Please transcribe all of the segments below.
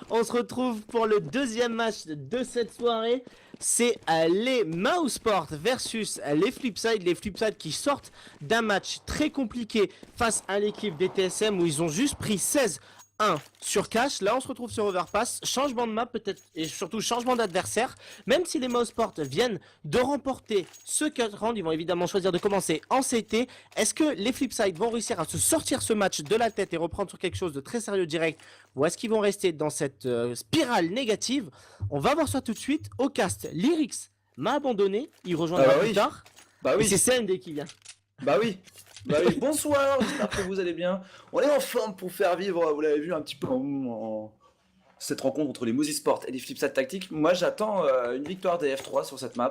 On se retrouve pour le deuxième match de cette soirée. C'est les Mousesports versus les Flipside. Les Flipside qui sortent d'un match très compliqué face à l'équipe des TSM où ils ont juste pris 16-1 sur cash. Là on se retrouve sur Overpass, changement de map peut-être et surtout changement d'adversaire. Même si les Mousesports viennent de remporter ce cut round, ils vont évidemment choisir de commencer en CT. Est-ce que les Flipside vont réussir à se sortir ce match de la tête et reprendre sur quelque chose de très sérieux direct, ou est-ce qu'ils vont rester dans cette spirale négative? On va voir ça tout de suite au cast. Lyrix m'a abandonné, il rejoindra plus tard. Bah oui. Et c'est CND qui vient. Bah oui. Bonsoir, j'espère que vous allez bien. On est en forme pour faire vivre, vous l'avez vu un petit peu cette rencontre entre les Mousesports et les Flipside Tactics. Moi j'attends une victoire des F3 sur cette map.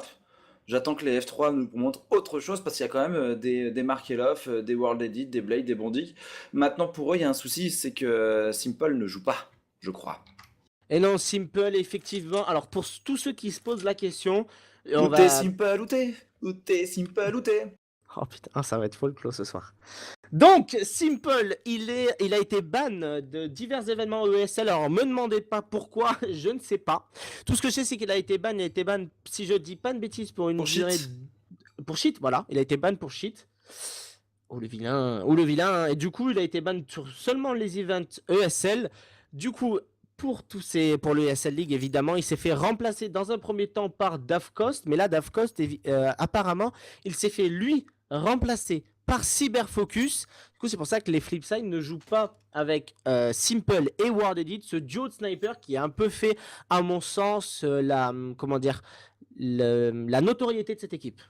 J'attends que les F3 nous montrent autre chose parce qu'il y a quand même des Markelov, des World Edit, des Blade, des Bondic. Maintenant pour eux il y a un souci, c'est que Simple ne joue pas, je crois. Et non, Simple effectivement, alors pour tous ceux qui se posent la question... Où t'es Simple, où t'es? Où t'es Simple, où t'es? Oh putain, ça va être folklore ce soir. Donc, Simple, il a été ban de divers événements ESL. Alors, me demandez pas pourquoi, je ne sais pas. Tout ce que je sais, c'est qu'il a été ban. Il a été ban, si je dis pas de bêtises, pour une durée... Pour cheat, voilà. Il a été ban pour cheat. Oh le vilain, oh le vilain. Et du coup, il a été ban sur seulement les events ESL. Du coup, pour le ESL League, évidemment, il s'est fait remplacer dans un premier temps par Davcost. Mais là, Davcost, apparemment, il s'est fait, lui, remplacer par Cyberfocus. Du coup, c'est pour ça que les Flipside ne jouent pas avec Simple et World Edit, ce duo de sniper qui a un peu fait, à mon sens, la notoriété de cette équipe.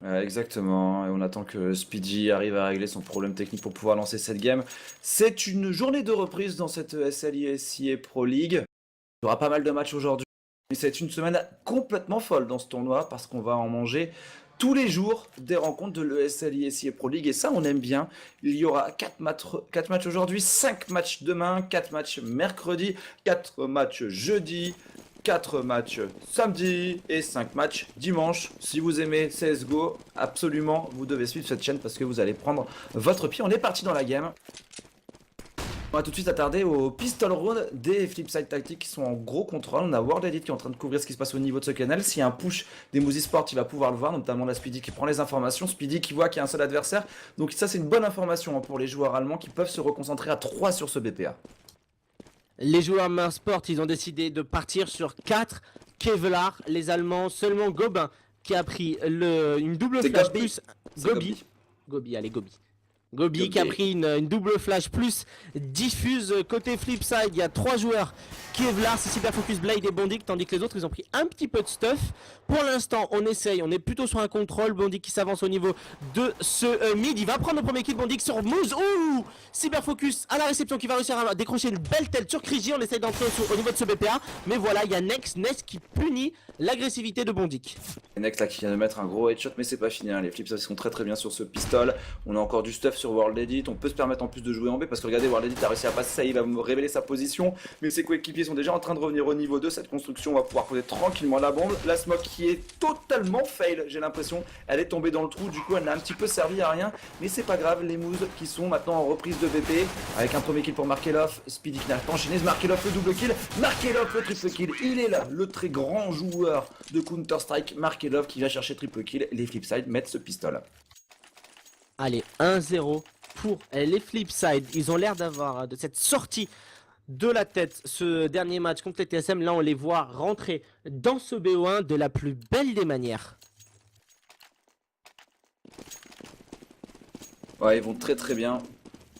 Exactement, et on attend que Speedy arrive à régler son problème technique pour pouvoir lancer cette game. C'est une journée de reprise dans cette SLISIA Pro League. Il y aura pas mal de matchs aujourd'hui, mais c'est une semaine complètement folle dans ce tournoi parce qu'on va en manger tous les jours des rencontres de l'ESLISIA Pro League et ça on aime bien. Il y aura 4 matchs aujourd'hui, 5 matchs demain, 4 matchs mercredi, 4 matchs jeudi, 4 matchs samedi et 5 matchs dimanche. Si vous aimez CSGO, absolument, vous devez suivre cette chaîne parce que vous allez prendre votre pied. On est parti dans la game. On va tout de suite attarder au pistol round des Flipside Tactics qui sont en gros contrôle. On a World Edit qui est en train de couvrir ce qui se passe au niveau de ce canal. S'il y a un push des Mousesports, il va pouvoir le voir, notamment la Speedy qui prend les informations. Speedy qui voit qu'il y a un seul adversaire. Donc ça c'est une bonne information pour les joueurs allemands qui peuvent se reconcentrer à 3 sur ce BPA. Les joueurs Mousesports, ils ont décidé de partir sur 4 Kevlar. Les Allemands, seulement Gobin qui a pris une double flash plus... Gobi, allez Gobi. Gobi qui a pris une double flash plus diffuse. Côté Flipside, il y a 3 joueurs Kevlar, c'est Cyberfocus, Blade et Bondic, tandis que les autres ils ont pris un petit peu de stuff. Pour l'instant on essaye, on est plutôt sur un contrôle. Bondic qui s'avance au niveau de ce mid, il va prendre le premier kill. Bondic sur Moose, ouh, Cyberfocus à la réception qui va réussir à décrocher une belle tête sur Krigi. On essaye d'entrer au niveau de ce BPA, mais voilà, il y a Nex qui punit l'agressivité de Bondic. Nex là qui vient de mettre un gros headshot, mais c'est pas fini, hein. Les Flips sont très bien sur ce pistol. On a encore du stuff sur World Edit, on peut se permettre en plus de jouer en B parce que regardez, World Edit a réussi à passer ça, il va me révéler sa position, mais ses coéquipiers sont déjà en train de revenir au niveau 2. Cette construction, on va pouvoir poser tranquillement la bombe. La smoke qui est totalement fail, j'ai l'impression, elle est tombée dans le trou, du coup elle n'a un petit peu servi à rien, mais c'est pas grave, les moves qui sont maintenant en reprise de VP, avec un premier kill pour Markelov, Speedy qui n'arrive pas à enchaîner, Markelov le double kill, Markelov le triple kill, il est là, le très grand joueur de Counter-Strike, Markelov qui va chercher triple kill, les Flipside mettent ce pistol. Allez, 1-0 pour les Flipside. Ils ont l'air d'avoir de cette sortie de la tête ce dernier match contre les TSM. Là on les voit rentrer dans ce BO1 de la plus belle des manières. Ouais, ils vont très bien.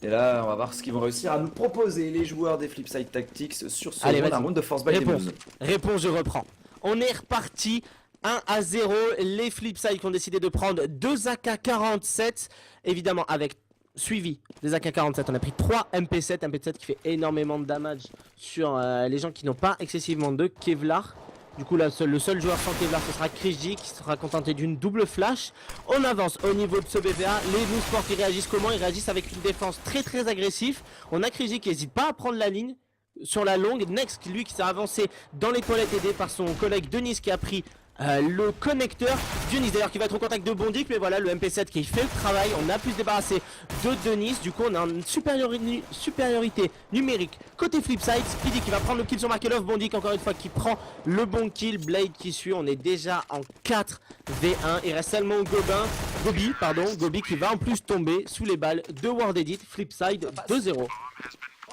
Et là on va voir ce qu'ils vont réussir à nous proposer les joueurs des Flipside Tactics sur ce round de Force by Demons. Réponse, je reprends. On est reparti 1-0. Les Flipside qui ont décidé de prendre 2 AK-47, évidemment avec suivi des AK-47. On a pris 3 MP7, MP7 qui fait énormément de damage sur les gens qui n'ont pas excessivement de Kevlar. Du coup là, le seul joueur sans Kevlar ce sera Krigi qui sera contenté d'une double flash. On avance au niveau de ce BVA. Les Mousesports qui réagissent comment? Ils réagissent avec une défense très agressive. On a Krigi qui n'hésite pas à prendre la ligne sur la longue. Next lui qui s'est avancé dans les toilettes aidé par son collègue Denis qui a pris le connecteur. Dionis d'ailleurs qui va être au contact de Bondic, mais voilà le MP7 qui fait le travail. On a pu se débarrasser de Denis. Du coup on a une supériorité numérique côté Flipside. Speedy qui va prendre le kill sur Markelov. Bondic encore une fois qui prend le bon kill. Blade qui suit. On est déjà en 4v1. Il reste seulement Gobi qui va en plus tomber sous les balles de World Edit. Flipside 2-0. Ouais,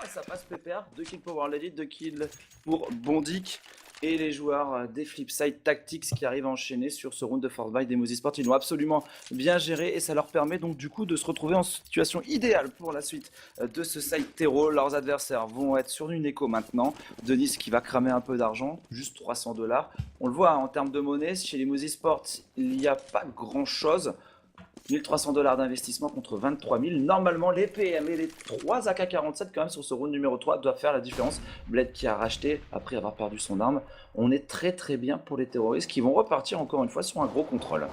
ça passe pépère. 2 kills pour World Edit, 2 kills pour Bondic. Et les joueurs des Flipside Tactics qui arrivent à enchaîner sur ce round de Force by d'Emozy Sport, ils l'ont absolument bien géré et ça leur permet donc du coup de se retrouver en situation idéale pour la suite de ce side terreau. Leurs adversaires vont être sur une écho maintenant. Denis qui va cramer un peu d'argent, juste 300 $. On le voit en termes de monnaie, chez les Emozy Sport, il n'y a pas grand chose. 1300 $ d'investissement contre 23 000. Normalement, les PM et les 3 AK-47 quand même sur ce round numéro 3 doivent faire la différence. Blade qui a racheté après avoir perdu son arme. On est très bien pour les terroristes qui vont repartir encore une fois sur un gros contrôle.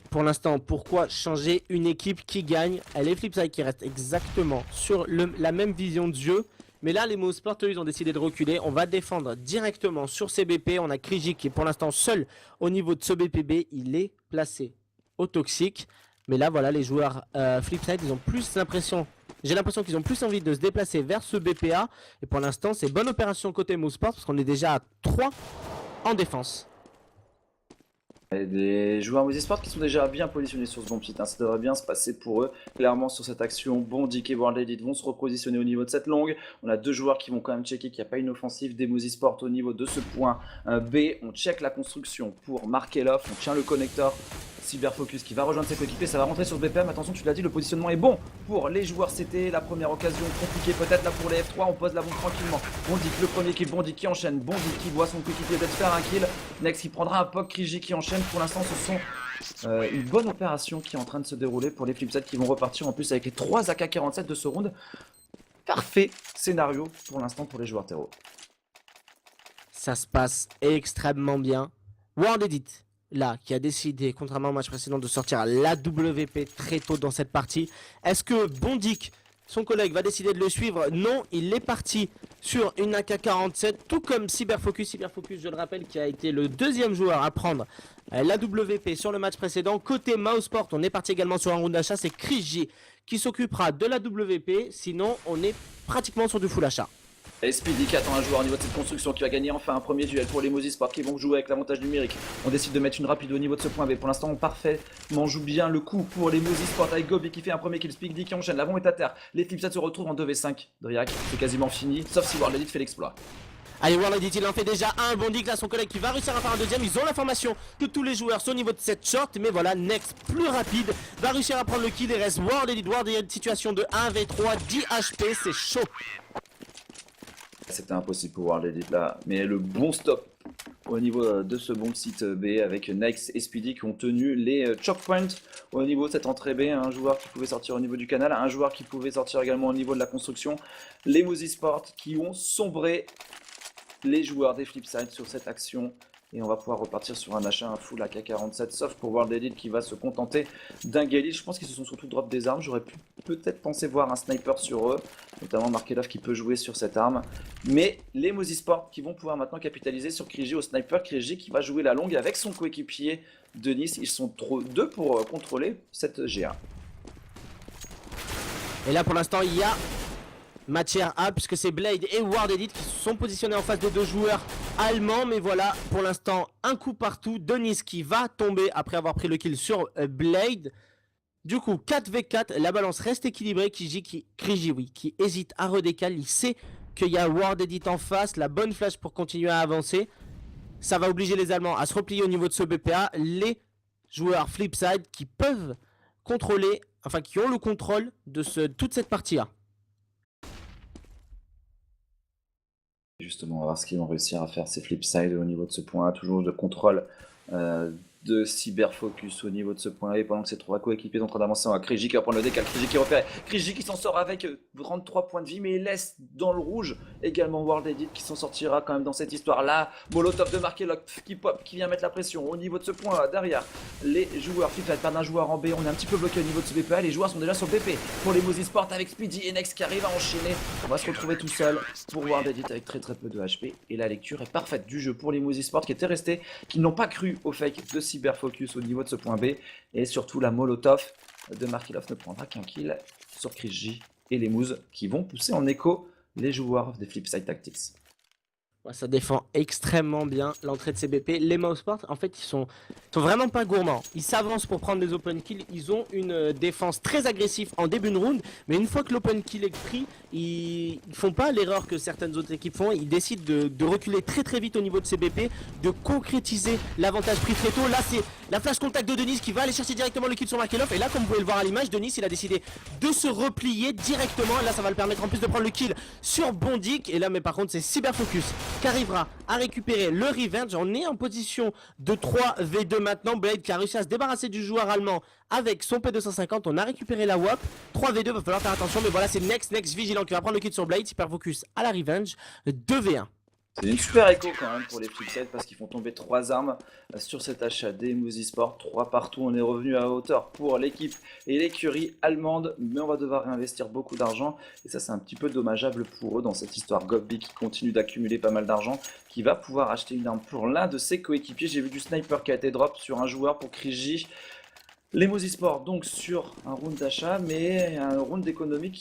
Pour l'instant, pourquoi changer une équipe qui gagne? Elle est Flipside qui reste exactement sur la même vision de jeu. Mais là, les Emozy Sport, ils ont décidé de reculer. On va défendre directement sur ces BP. On a Kriji qui est pour l'instant seul au niveau de ce BPB. Il est placé au toxique, mais là voilà les joueurs Flipside ils ont plus l'impression, j'ai l'impression qu'ils ont plus envie de se déplacer vers ce BPA et pour l'instant c'est bonne opération côté Emozy Sport parce qu'on est déjà à 3 en défense. Et des joueurs Emozy Sport qui sont déjà bien positionnés sur ce bon site, hein. Ça devrait bien se passer pour eux. Clairement sur cette action, Bondic et World Edit vont se repositionner au niveau de cette longue. On a 2 joueurs qui vont quand même checker qu'il n'y a pas une offensive d'Emozy Sport au niveau de ce point B. On check la construction pour Markelov, on tient le connecteur. Cyberfocus qui va rejoindre ses coéquipiers, ça va rentrer sur ce BPM, attention tu l'as dit, le positionnement est bon pour les joueurs CT, la première occasion compliquée peut-être là pour les F3, on pose la bombe tranquillement. Bondic le premier kill, Bondic qui enchaîne, Bondic qui voit son coéquipier d'être faire un kill, Next qui prendra un POC, Kriji qui enchaîne, pour l'instant ce sont une bonne opération qui est en train de se dérouler pour les Flipside qui vont repartir en plus avec les 3 AK-47 de ce round. Parfait scénario pour l'instant pour les joueurs terreau. Ça se passe extrêmement bien. World Edit là qui a décidé contrairement au match précédent de sortir la WP très tôt dans cette partie. Est-ce que Bondic, son collègue, va décider de le suivre? Non, il est parti sur une AK-47 tout comme Cyberfocus, je le rappelle, qui a été le deuxième joueur à prendre la WP sur le match précédent. Côté Mouthsport, on est parti également sur un round d'achat, c'est Kriji qui s'occupera de la WP, sinon on est pratiquement sur du full achat. Et Speedy qui attend un joueur au niveau de cette construction qui va gagner enfin un premier duel pour les Emozy Sport qui vont jouer avec l'avantage numérique. On décide de mettre une rapide au niveau de ce point B. Pour l'instant on parfaitement joue bien le coup pour les Emozy Sport avec Gobi qui fait un premier kill, Speedy qui enchaîne, la bombe est à terre. Les Flipside se retrouvent en 2v5. Driak c'est quasiment fini, sauf si World Edit fait l'exploit. Allez, World Edit, il en fait déjà un. Bondic, là, son collègue qui va réussir à faire un deuxième. Ils ont l'information que tous les joueurs sont au niveau de cette short. Mais voilà, Next, plus rapide, va réussir à prendre le kill. Il reste World Edit, situation de 1v3, 10 HP, c'est chaud. C'était impossible pour World Edit là, mais le bon stop au niveau de ce bon site B avec Next et Speedy qui ont tenu les choke points au niveau de cette entrée B. Un joueur qui pouvait sortir au niveau du canal, un joueur qui pouvait sortir également au niveau de la construction. Les Emozy Sport qui ont sombré les joueurs des Flipside sur cette action. Et on va pouvoir repartir sur un achat, un full AK-47, sauf pour World Edit qui va se contenter d'un Galil. Je pense qu'ils se sont surtout drop des armes. J'aurais pu peut-être penser voir un sniper sur eux, notamment Markelov qui peut jouer sur cette arme. Mais les Emozy Sport qui vont pouvoir maintenant capitaliser sur Kriji au sniper. Kriji qui va jouer la longue avec son coéquipier Denis. Ils sont deux pour contrôler cette GA. Et là pour l'instant il y a matière A puisque c'est Blade et World Edit qui sont positionnés en face de 2 joueurs allemands. Mais voilà, pour l'instant un coup partout. Denis qui va tomber après avoir pris le kill sur Blade. Du coup 4v4, la balance reste équilibrée. Kriji qui hésite à redécaler. Il sait qu'il y a World Edit en face. La bonne flash pour continuer à avancer. Ça va obliger les Allemands à se replier au niveau de ce BPA. Les joueurs Flipside qui peuvent contrôler, enfin qui ont le contrôle de toute cette partie là. Justement, on va voir ce qu'ils vont réussir à faire ces Flipside au niveau de ce point. Toujours de contrôle de de Cyberfocus au niveau de ce point A, et pendant que ces trois coéquipiers sont en train d'avancer, on a Kriji qui va prendre le décal, Kriji qui repère, Kriji qui s'en sort avec 33 points de vie, mais il laisse dans le rouge également World Edit qui s'en sortira quand même dans cette histoire-là. Molotov de Markelov qui pop, qui vient mettre la pression au niveau de ce point derrière. Les joueurs FIFA perdent un joueur en B, on est un petit peu bloqué au niveau de ce BPA, les joueurs sont déjà sur le BP pour les Mozy Sport avec Speedy et Nex qui arrive à enchaîner. On va se retrouver tout seul pour World Edit avec très peu de HP, et la lecture est parfaite du jeu pour les Mozy Sport qui étaient restés, qui n'ont pas cru au fake de Cyberfocus au niveau de ce point B, et surtout la Molotov de Markelov ne prendra qu'un kill sur Kriji et les Mouz qui vont pousser en écho les joueurs des Flipside Tactics. Ouais, ça défend extrêmement bien l'entrée de CBP. Les Mousesports, en fait, ils sont vraiment pas gourmands. Ils s'avancent pour prendre des open kills. Ils ont une défense très agressive en début de round. Mais une fois que l'open kill est pris, ils font pas l'erreur que certaines autres équipes font. Ils décident de reculer très vite au niveau de CBP, de concrétiser l'avantage pris très tôt. Là, c'est la flash contact de Denis qui va aller chercher directement le kill sur Markelov. Et là, comme vous pouvez le voir à l'image, Denis, il a décidé de se replier directement. Et là, ça va le permettre en plus de prendre le kill sur Bondik. Et là, mais par contre, c'est Cyberfocus qui arrivera à récupérer le revenge. On est en position de 3v2 maintenant. Blade qui a réussi à se débarrasser du joueur allemand avec son P250. On a récupéré la WAP. 3v2, va falloir faire attention. Mais voilà, c'est Nex vigilant qui va prendre le kill sur Blade. Cyberfocus à la revenge. 2v1. C'est une super écho quand même pour les Flipside parce qu'ils font tomber 3 armes sur cet achat des Mozy Sport. 3 partout, on est revenu à hauteur pour l'équipe et l'écurie allemande, mais on va devoir réinvestir beaucoup d'argent. Et ça, c'est un petit peu dommageable pour eux dans cette histoire. Gobby qui continue d'accumuler pas mal d'argent, qui va pouvoir acheter une arme pour l'un de ses coéquipiers. J'ai vu du sniper qui a été drop sur un joueur pour Kriji. Les Mozy Sport donc sur un round d'achat, mais un round d'économie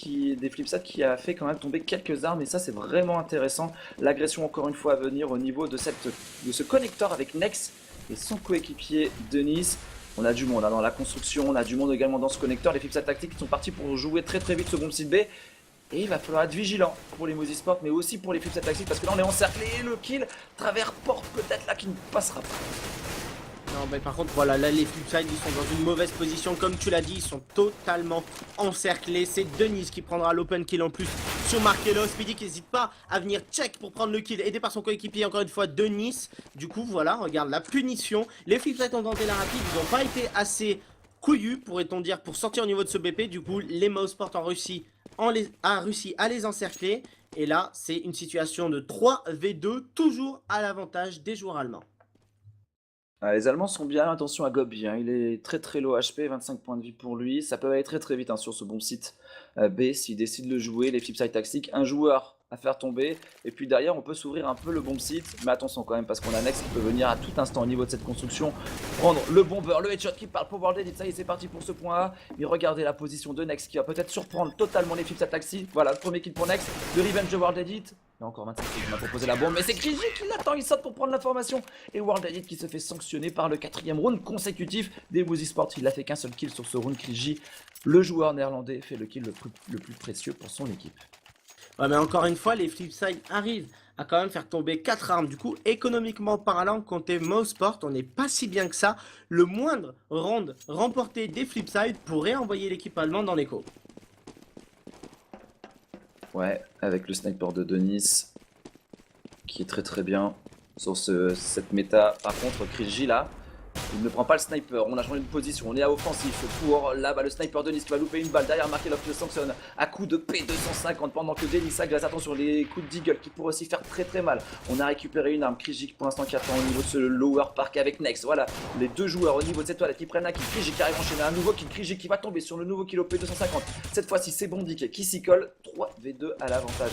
des Flipside qui a fait quand même tomber quelques armes, et ça c'est vraiment intéressant. L'agression encore une fois à venir au niveau de ce connecteur avec Nex et son coéquipier Denis. On a du monde dans la construction, on a du monde également dans ce connecteur. Les Flipside Tactics sont partis pour jouer très vite ce bomb site B. Et il va falloir être vigilant pour les Mozy Sport, mais aussi pour les Flipside Tactics, parce que là on est encerclé et le kill travers porte peut-être là qui ne passera pas. Non, mais par contre, voilà, là les Flipside ils sont dans une mauvaise position. Comme tu l'as dit, ils sont totalement encerclés. C'est Denis qui prendra l'open kill en plus sur Markelov. Speedy qui n'hésite pas à venir check pour prendre le kill, aidé par son coéquipier, encore une fois, Denis. Du coup, voilà, regarde la punition. Les Flipside ont tenté la rapide, ils n'ont pas été assez couillus, pourrait-on dire, pour sortir au niveau de ce BP. Du coup, les Mousesports ont réussi à les encercler. Et là, c'est une situation de 3v2, toujours à l'avantage des joueurs allemands. Les Allemands sont bien, attention à Gobby, hein. Il est très low HP, 25 points de vie pour lui. Ça peut aller très vite hein, sur ce bon site B s'il décide de le jouer. Les Flipside Tactics, un joueur à faire tomber, et puis derrière on peut s'ouvrir un peu le bomb site, mais attention quand même parce qu'on a Nex qui peut venir à tout instant au niveau de cette construction, prendre le bomber, le headshot qui parle pour World Edit. Ça y est, c'est parti pour ce point A, mais regardez la position de Nex qui va peut-être surprendre totalement les Flipside Tactics. Voilà, le premier kill pour Nex, le revenge de World Edit. Il y a encore 25 secondes, on a proposé la bombe, mais c'est Kriji qui l'attend, il saute pour prendre l'information. Et World Edit qui se fait sanctionner par le 4ème round consécutif des Mozy Sport. Il n'a fait qu'un seul kill sur ce round. Kriji, le joueur néerlandais, fait le kill le plus précieux pour son équipe. Ouais, mais encore une fois, les Flipside arrivent à quand même faire tomber 4 armes. Du coup, économiquement parlant, compter Mousesports, on n'est pas si bien que ça. Le moindre round remporté des Flipside pourrait envoyer l'équipe allemande dans l'écho. Ouais, avec le sniper de Denis, qui est très bien sur cette méta. Par contre, Kriji là, il ne prend pas le sniper, on a changé de position, on est à offensif pour là-bas le sniper Denis qui va louper une balle derrière. Markelov le sanctionne à coup de P250 pendant que Denis agresse. Attention les coups de Deagle qui pourraient aussi faire très mal. On a récupéré une arme, Kriji pour l'instant qui attend au niveau de ce lower park avec Nex. Voilà les deux joueurs au niveau de cette toilette qui prennent la kill. Kriji qui arrive enchaîner un nouveau kill, Kriji qui va tomber sur le nouveau kill au P250. Cette fois-ci c'est Bondik qui s'y colle, 3v2 à l'avantage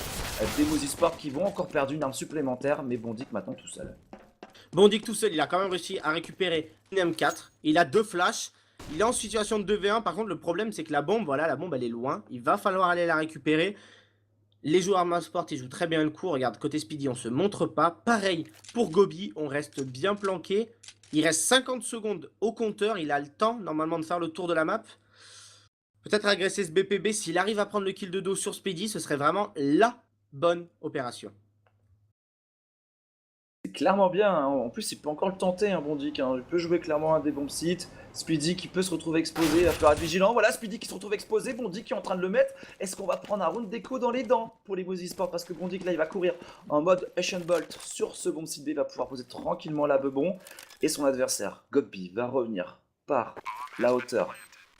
des Mozy Sport qui vont encore perdre une arme supplémentaire, mais Bondik maintenant tout seul. Bondik tout seul, il a quand même réussi à récupérer une M4. Il a 2 flashs. Il est en situation de 2v1. Par contre, le problème, c'est que la bombe, voilà, la bombe, elle est loin. Il va falloir aller la récupérer. Les joueurs Mousesports, ils jouent très bien le coup. Regarde, côté Speedy, on se montre pas. Pareil pour Gobby, on reste bien planqué. Il reste 50 secondes au compteur. Il a le temps, normalement, de faire le tour de la map. Peut-être agresser ce BPB. S'il arrive à prendre le kill de dos sur Speedy, ce serait vraiment la bonne opération. C'est clairement bien, hein. En plus il peut encore le tenter, hein, Bondik, hein. Il peut jouer clairement un des bombes sites. Speedy qui peut se retrouver exposé, il va falloir être vigilant. Voilà, Speedy qui se retrouve exposé, Bondy qui est en train de le mettre. Est-ce qu'on va prendre un round d'écho dans les dents pour les Moose Esports? Parce que Bondy là il va courir en mode Asian Bolt sur ce bomb site B, il va pouvoir poser tranquillement la bebon. Et son adversaire, Gobby, va revenir par la hauteur.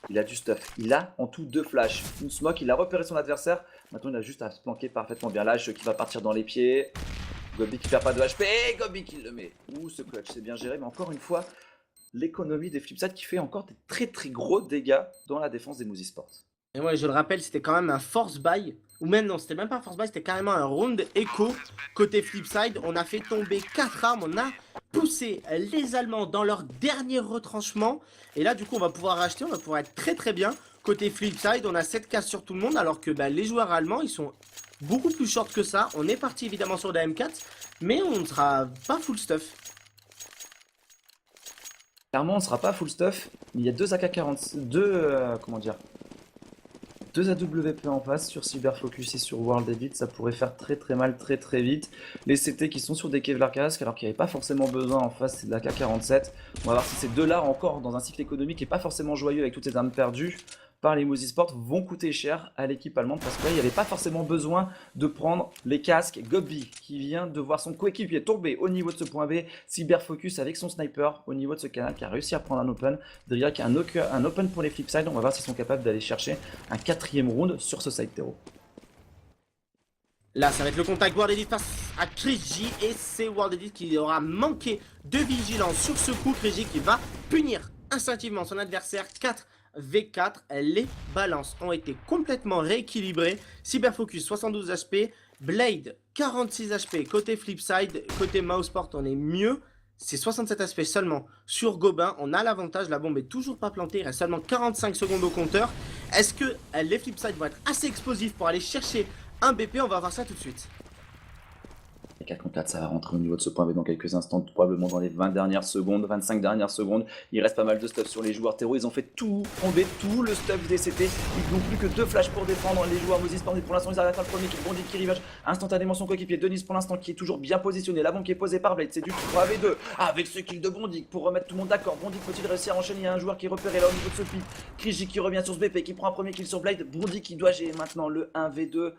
Il a du stuff, il a en tout 2 flashs, une smoke, il a repéré son adversaire. Maintenant il a juste à se planquer parfaitement bien. Lâche qui va partir dans les pieds. Gobby qui perd pas de HP, et Gobby qui le met. Ouh, ce clutch, c'est bien géré, mais encore une fois, l'économie des Flipside qui fait encore des très gros dégâts dans la défense des Moose Esports. Et ouais, je le rappelle, c'était quand même un force buy. Ou même non, c'était même pas un force buy, c'était carrément un round echo. Côté Flipside, on a fait tomber 4 armes, on a poussé les Allemands dans leur dernier retranchement. Et là, du coup, on va pouvoir racheter, on va pouvoir être très bien. Côté Flipside, on a 7 cases sur tout le monde, alors que les joueurs allemands, ils sont beaucoup plus short que ça. On est parti évidemment sur la M4, mais on ne sera pas full stuff. Clairement, on ne sera pas full stuff. Il y a 2 AK-40, 2 AWP en face sur Cyberfocus et sur World Edit. Ça pourrait faire très mal très vite. Les CT qui sont sur des Kevlar casques, alors qu'il n'y avait pas forcément besoin en face, c'est de l'AK-47. On va voir si ces deux-là, encore dans un cycle économique et pas forcément joyeux avec toutes ces armes perdues par les Moose Esports, vont coûter cher à l'équipe allemande, parce que là il n'y avait pas forcément besoin de prendre les casques. Gobby qui vient de voir son coéquipier tomber au niveau de ce point B, Cyberfocus avec son sniper au niveau de ce canal qui a réussi à prendre un open. Derrière qui a un open pour les Flipside. On va voir s'ils sont capables d'aller chercher un 4ème round sur ce side terreau. Là, ça va être le contact World Edit face à Krigi, et c'est World Edit qui aura manqué de vigilance sur ce coup. Krigi qui va punir instinctivement son adversaire. 4v4, les balances ont été complètement rééquilibrées. Cyberfocus 72 HP, Blade 46 HP côté Flipside, côté Mouseport on est mieux. C'est 67 HP seulement sur Gobin, on a l'avantage, la bombe est toujours pas plantée, il reste seulement 45 secondes au compteur. Est-ce que les Flipside vont être assez explosifs pour aller chercher un BP? On va voir ça tout de suite. 4 contre 4, ça va rentrer au niveau de ce point B dans quelques instants, probablement dans les 20 dernières secondes, 25 dernières secondes. Il reste pas mal de stuff sur les joueurs terreau, ils ont fait tout, enlevé tout le stuff des CT. Ils n'ont plus que 2 flashs pour défendre les joueurs Moose Esports. Pour l'instant, ils arrivent à faire le premier qui Bondy qui rivage instantanément son coéquipier. Denis pour l'instant qui est toujours bien positionné. La bombe qui est posée par Blade, c'est du 3v2 avec ce kill de Bondy pour remettre tout le monde d'accord. Bondy peut-il réussir à enchaîner? Il y a un joueur qui est repéré là au niveau de ce pic. Krigi qui revient sur ce BP, qui prend un premier kill sur Blade. Bondy qui doit gérer maintenant le 1v2.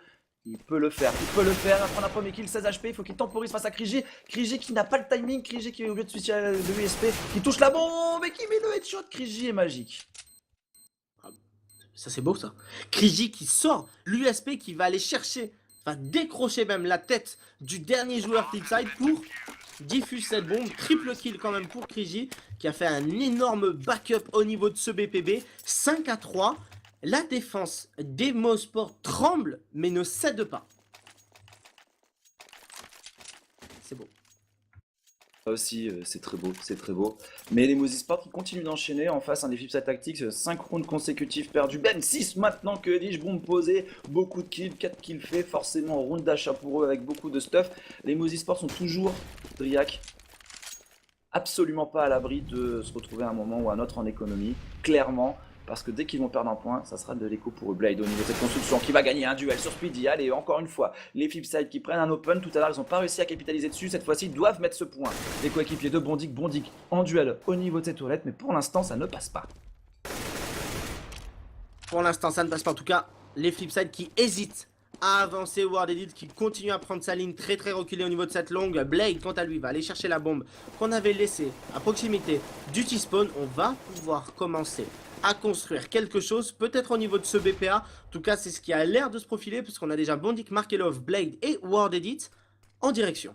Il peut le faire, il va prendre un premier kill, 16 HP, il faut qu'il temporise face à Krigi. Krigi qui n'a pas le timing, Krigi qui est obligé de switcher à l'USP, qui touche la bombe et qui met le headshot. Krigi est magique. Ça c'est beau ça. Krigi qui sort l'USP, qui va aller chercher, va décrocher même la tête du dernier joueur Flipside pour diffuser cette bombe. Triple kill quand même pour Krigi, qui a fait un énorme backup au niveau de ce BPB. 5-3. La défense des Mouseport tremble, mais ne cède pas. C'est beau. Ça aussi, c'est très beau. Mais les Moose Esports qui continuent d'enchaîner en face, des Flipside Tactics, 5 rounds consécutifs perdus, même 6 maintenant que dis-je, bombe posée, beaucoup de kills, 4 kills faits, forcément round d'achat pour eux avec beaucoup de stuff. Les Moose Esports sont toujours, Driak, absolument pas à l'abri de se retrouver à un moment ou à un autre en économie, clairement. Parce que dès qu'ils vont perdre un point, ça sera de l'écho pour Blade au niveau de cette construction qui va gagner un duel sur Speedy. Allez, encore une fois, les Flipside qui prennent un open. Tout à l'heure, ils n'ont pas réussi à capitaliser dessus. Cette fois-ci, ils doivent mettre ce point. Les coéquipiers de Bondik en duel au niveau de cette toilette. Mais pour l'instant, ça ne passe pas. Pour l'instant, ça ne passe pas. En tout cas, les Flipside qui hésitent à avancer. World Edit qui continue à prendre sa ligne très reculée au niveau de cette longue. Blade, quant à lui, va aller chercher la bombe qu'on avait laissée à proximité du T-spawn. On va pouvoir commencer à construire quelque chose, peut-être au niveau de ce BPA. En tout cas, c'est ce qui a l'air de se profiler, puisqu'on a déjà Bondik, Markelov, Blade et World Edit en direction.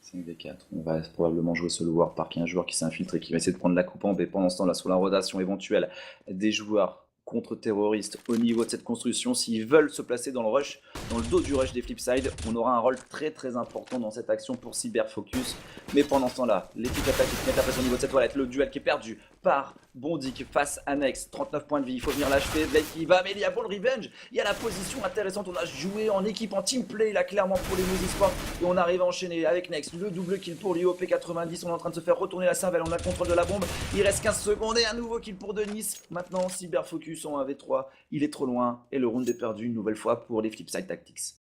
5v4, on va probablement jouer solo war park. Il y a un joueur qui s'est infiltré, qui va essayer de prendre la coupe en B. Pendant ce temps, là, sous la rotation éventuelle des joueurs contre-terroristes au niveau de cette construction, s'ils veulent se placer dans le rush, dans le dos du rush des Flipside, on aura un rôle très important dans cette action pour Cyberfocus. Mais pendant ce temps-là, les Flipside qui mettent la pression au niveau de cette toilette, le duel qui est perdu par Bondik face à Nex, 39 points de vie, il faut venir l'achever, Blade qui va, mais il y a bon le revenge, il y a la position intéressante, on a joué en équipe, en team play là clairement pour les Moose Esports, et on arrive à enchaîner avec Nex, le double kill pour lui au P90, on est en train de se faire retourner la cervelle, on a le contrôle de la bombe, il reste 15 secondes et un nouveau kill pour Denis. Maintenant Cyberfocus en 1v3, il est trop loin et le round est perdu une nouvelle fois pour les Flipside Tactics.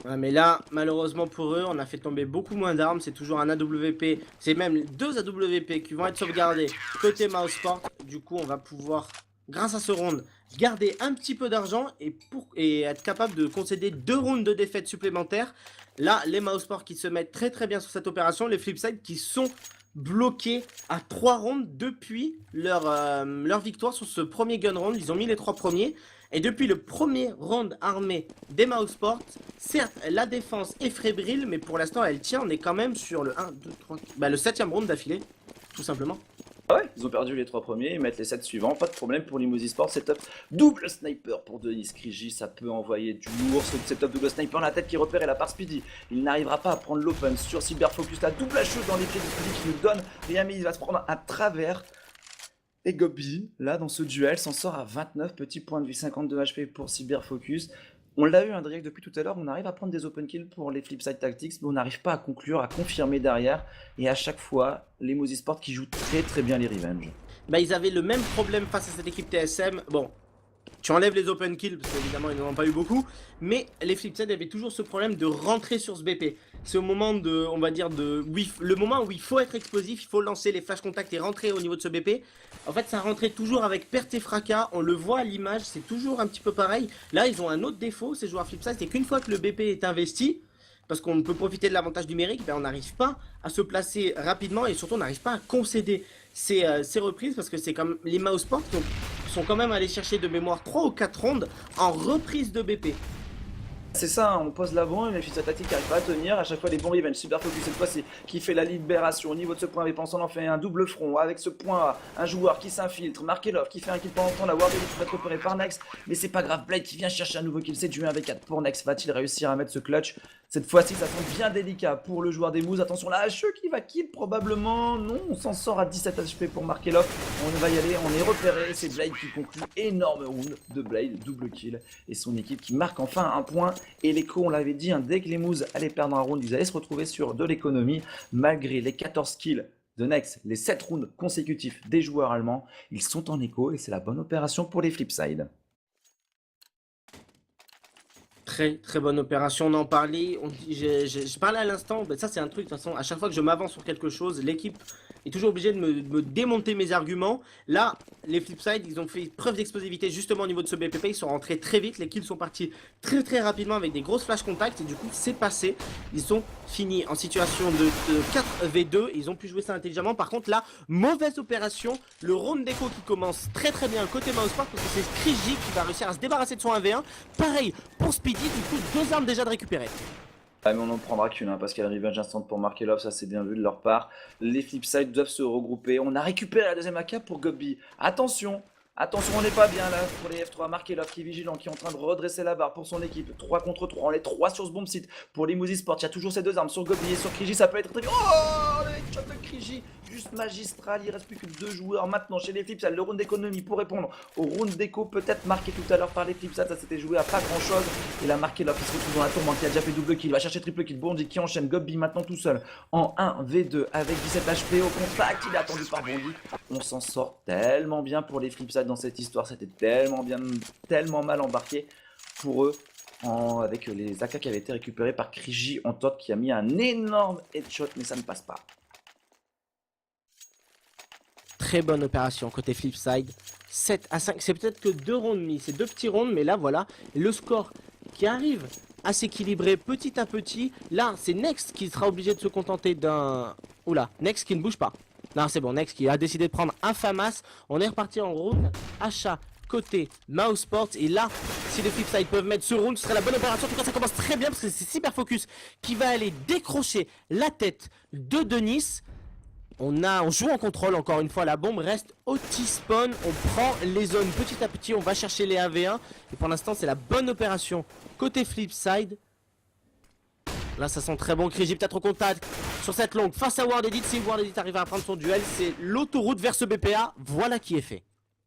Ouais, mais là, malheureusement pour eux, on a fait tomber beaucoup moins d'armes. C'est toujours un AWP. C'est même deux AWP qui vont être sauvegardés côté Mouseport. Du coup, on va pouvoir, grâce à ce round, garder un petit peu d'argent et être capable de concéder 2 rounds de défaite supplémentaires. Là, les Mouseport qui se mettent très très bien sur cette opération. Les Flipside qui sont bloqués à 3 rounds depuis leur victoire sur ce premier gun round. Ils ont mis les 3 premiers. Et depuis le premier round armé des Mouseport, certes, la défense est fébrile, mais pour l'instant, elle tient. On est quand même sur le 1, 2, 3, bah, le 7ème round d'affilée, tout simplement. Ah ouais, ils ont perdu les 3 premiers, ils mettent les 7 suivants, pas de problème pour Limousine Sport, setup double sniper pour Denis Krigi, ça peut envoyer du lourd, ce setup double sniper, la tête qui repère et la part Speedy, il n'arrivera pas à prendre l'open sur Cyberfocus, la double hacheuse dans les pieds de Speedy qui nous donne rien, mais il va se prendre un travers. Et Gobi, là dans ce duel, s'en sort à 29 petits points de vie, 52 HP pour Cyberfocus. On l'a eu un direct depuis tout à l'heure, on arrive à prendre des open kills pour les Flipside Tactics, mais on n'arrive pas à conclure, à confirmer derrière. Et à chaque fois, les Mozy Sport qui jouent très très bien les Revenge. Bah, ils avaient le même problème face à cette équipe TSM. Bon, tu enlèves les open kills, parce qu'évidemment ils n'en ont pas eu beaucoup, mais les Flipside avaient toujours ce problème de rentrer sur ce BP. C'est au moment de, on va dire, le moment où il faut être explosif, il faut lancer les flash contacts et rentrer au niveau de ce BP. En fait, ça rentrait toujours avec perte et fracas, on le voit à l'image, c'est toujours un petit peu pareil. Là, ils ont un autre défaut, ces joueurs Flipside, c'est qu'une fois que le BP est investi, parce qu'on peut profiter de l'avantage numérique, ben on n'arrive pas à se placer rapidement et surtout on n'arrive pas à concéder ces reprises parce que c'est comme les Mouseport qui sont quand même allés chercher de mémoire 3 ou 4 rondes en reprise de BP. C'est ça, on pose l'avant et mes fils tactiques n'arrivent pas à tenir. À chaque fois, les bons revenge. Cyberfocus, cette fois-ci, qui fait la libération au niveau de ce point. Mais pensant en fait un double front avec ce point. Un joueur qui s'infiltre. Markelov qui fait un kill pendant le temps. La Ward qui va être repérée par Nex. Mais c'est pas grave. Blade qui vient chercher un nouveau kill. C'est du 1v4 pour Nex. Va-t-il réussir à mettre ce clutch? Cette fois-ci, ça semble bien délicat pour le joueur des Moves. Attention, la HE qui va kill probablement. Non, on s'en sort à 17 HP pour Markelov. On va y aller, on est repéré. C'est Blade qui conclut. Énorme round de Blade, double kill. Et son équipe qui marque enfin un point. Et l'écho, on l'avait dit, hein, dès que les Moves allaient perdre un round, ils allaient se retrouver sur de l'économie. Malgré les 14 kills de Nex, les 7 rounds consécutifs des joueurs allemands, ils sont en écho et c'est la bonne opération pour les Flipside. Très très bonne opération, on en parlait, je parlais à l'instant, ben ça c'est un truc de toute façon, à chaque fois que je m'avance sur quelque chose, l'équipe est toujours obligée de me démonter mes arguments. Là, les Flipside, ils ont fait preuve d'explosivité justement au niveau de ce BPP, ils sont rentrés très vite, les kills sont partis très très rapidement avec des grosses flash contacts et du coup c'est passé, ils sont finis en situation de 4v2, ils ont pu jouer ça intelligemment. Par contre là, mauvaise opération, le round d'écho qui commence très très bien côté Mouseport parce que c'est Krigi qui va réussir à se débarrasser de son 1v1, pareil pour Speedy. Du coup, 2 armes déjà de récupérer. Ah, mais on n'en prendra qu'une, hein, parce qu'il y a le revenge instant pour Markelov, ça c'est bien vu de leur part. Les Flipside doivent se regrouper. On a récupéré la deuxième AK pour Gobi. Attention, attention, on n'est pas bien là pour les F3. Markelov qui est vigilant, qui est en train de redresser la barre pour son équipe. 3 contre 3, on est 3 sur ce bomb site. Pour les Mozy Sport, il y a toujours ces 2 armes sur Gobi et sur Krigi, ça peut être très bien. Oh, le headshot de Krigi, juste magistral. Il reste plus que 2 joueurs maintenant chez les Flipside. Le round d'économie pour répondre au round d'écho, peut-être marqué tout à l'heure par les Flipside. Ça s'était joué à pas grand chose. Et là, Markelov qui se retrouve dans la tourmente, qui a déjà fait double kill. Il va chercher triple kill. Bondi qui enchaîne. Gobi maintenant tout seul en 1v2 avec 17 HP au contact. Il est attendu par Bondi. On s'en sort tellement bien pour les Flipside dans cette histoire. C'était tellement bien, tellement mal embarqué pour eux. Avec les AK qui avaient été récupérés par Krigi en top qui a mis un énorme headshot, mais ça ne passe pas. Très bonne opération côté Flipside. 7 à 5, c'est peut-être que 2 rounds mis, c'est 2 petits rounds, mais là voilà, le score qui arrive à s'équilibrer petit à petit. Là, c'est Next qui sera obligé de se contenter d'un... Oula, Next qui ne bouge pas. Non, c'est bon, Next qui a décidé de prendre un FAMAS. On est reparti en round achat côté Mouseport. Et là, si les Flipside peuvent mettre ce round, ce serait la bonne opération. En tout cas, ça commence très bien parce que c'est Cyberfocus qui va aller décrocher la tête de Denis. On joue en contrôle encore une fois, la bombe reste au T-spawn, on prend les zones petit à petit, on va chercher les 1v1 et pour l'instant c'est la bonne opération côté Flipside. Là ça sent très bon, Krigi peut-être au contact sur cette longue face à World Edit. Si World Edit arrive à prendre son duel, c'est l'autoroute vers ce BPA, voilà qui est fait.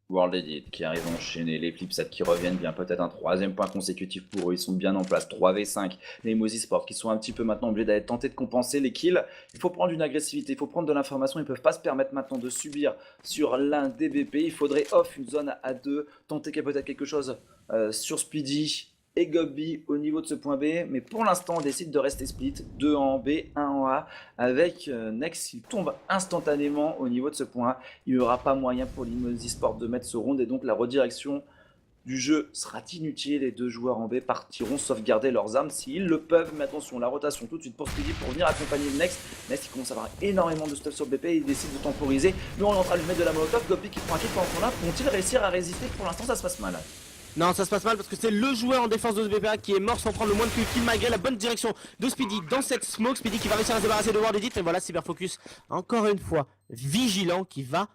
World Edit qui arrive à enchaîner, les Flipside qui reviennent bien, peut-être un 3ème point consécutif pour eux, ils sont bien en place, 3v5, les Mozy Sport qui sont un petit peu maintenant obligés d'aller tenter de compenser les kills, il faut prendre une agressivité, il faut prendre de l'information, ils ne peuvent pas se permettre maintenant de subir sur l'un des BP, il faudrait off une zone à 2, tenter qu'il y ait peut-être quelque chose sur Speedy. et Gobi au niveau de ce point B, mais pour l'instant on décide de rester split, 2 en B, 1 en A, avec Nex qui tombe instantanément au niveau de ce point A. Il n'y aura pas moyen pour Limoges Esports de mettre ce round, et donc la redirection du jeu sera inutile. Les deux joueurs en B partiront sauvegarder leurs armes s'ils le peuvent. Mais attention, la rotation tout de suite pour Speedy pour venir accompagner Nex. Nex qui commence à avoir énormément de stuff sur le BP, il décide de temporiser, mais on est en train de lui mettre de la molotov. Gobi qui prend un kill pendant son là, vont-ils réussir à résister? Pour l'instant ça se passe mal. Non, ça se passe mal parce que c'est le joueur en défense de ce BPA qui est mort sans prendre le moins de kill malgré la bonne direction de Speedy dans cette smoke. Speedy qui va réussir à se débarrasser de World Edit. Et voilà, Cyberfocus, encore une fois, vigilant, qui va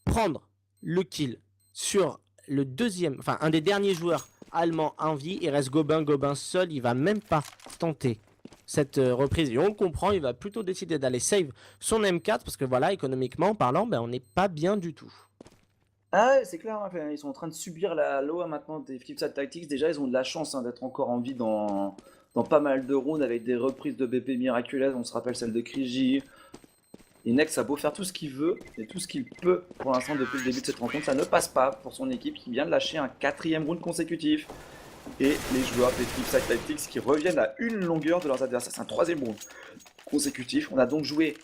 prendre le kill sur le deuxième, enfin un des derniers joueurs allemands en vie. Il reste Gobin, Gobin seul, il va même pas tenter cette reprise. Et on le comprend, il va plutôt décider d'aller save son M4 parce que voilà, économiquement parlant, ben, on n'est pas bien du tout. Ah ouais, c'est clair, hein, ils sont en train de subir la LoA maintenant des Flipside Tactics. Déjà, ils ont de la chance d'être encore en vie dans pas mal de rounds avec des reprises de BP miraculeuses. On se rappelle celle de Kriji. Et Nex a beau faire tout ce qu'il veut et tout ce qu'il peut pour l'instant depuis le début de cette rencontre, ça ne passe pas pour son équipe qui vient de lâcher un 4e round consécutif. Et les joueurs des Flipside Tactics qui reviennent à une longueur de leurs adversaires. C'est un 3e round consécutif. On a donc joué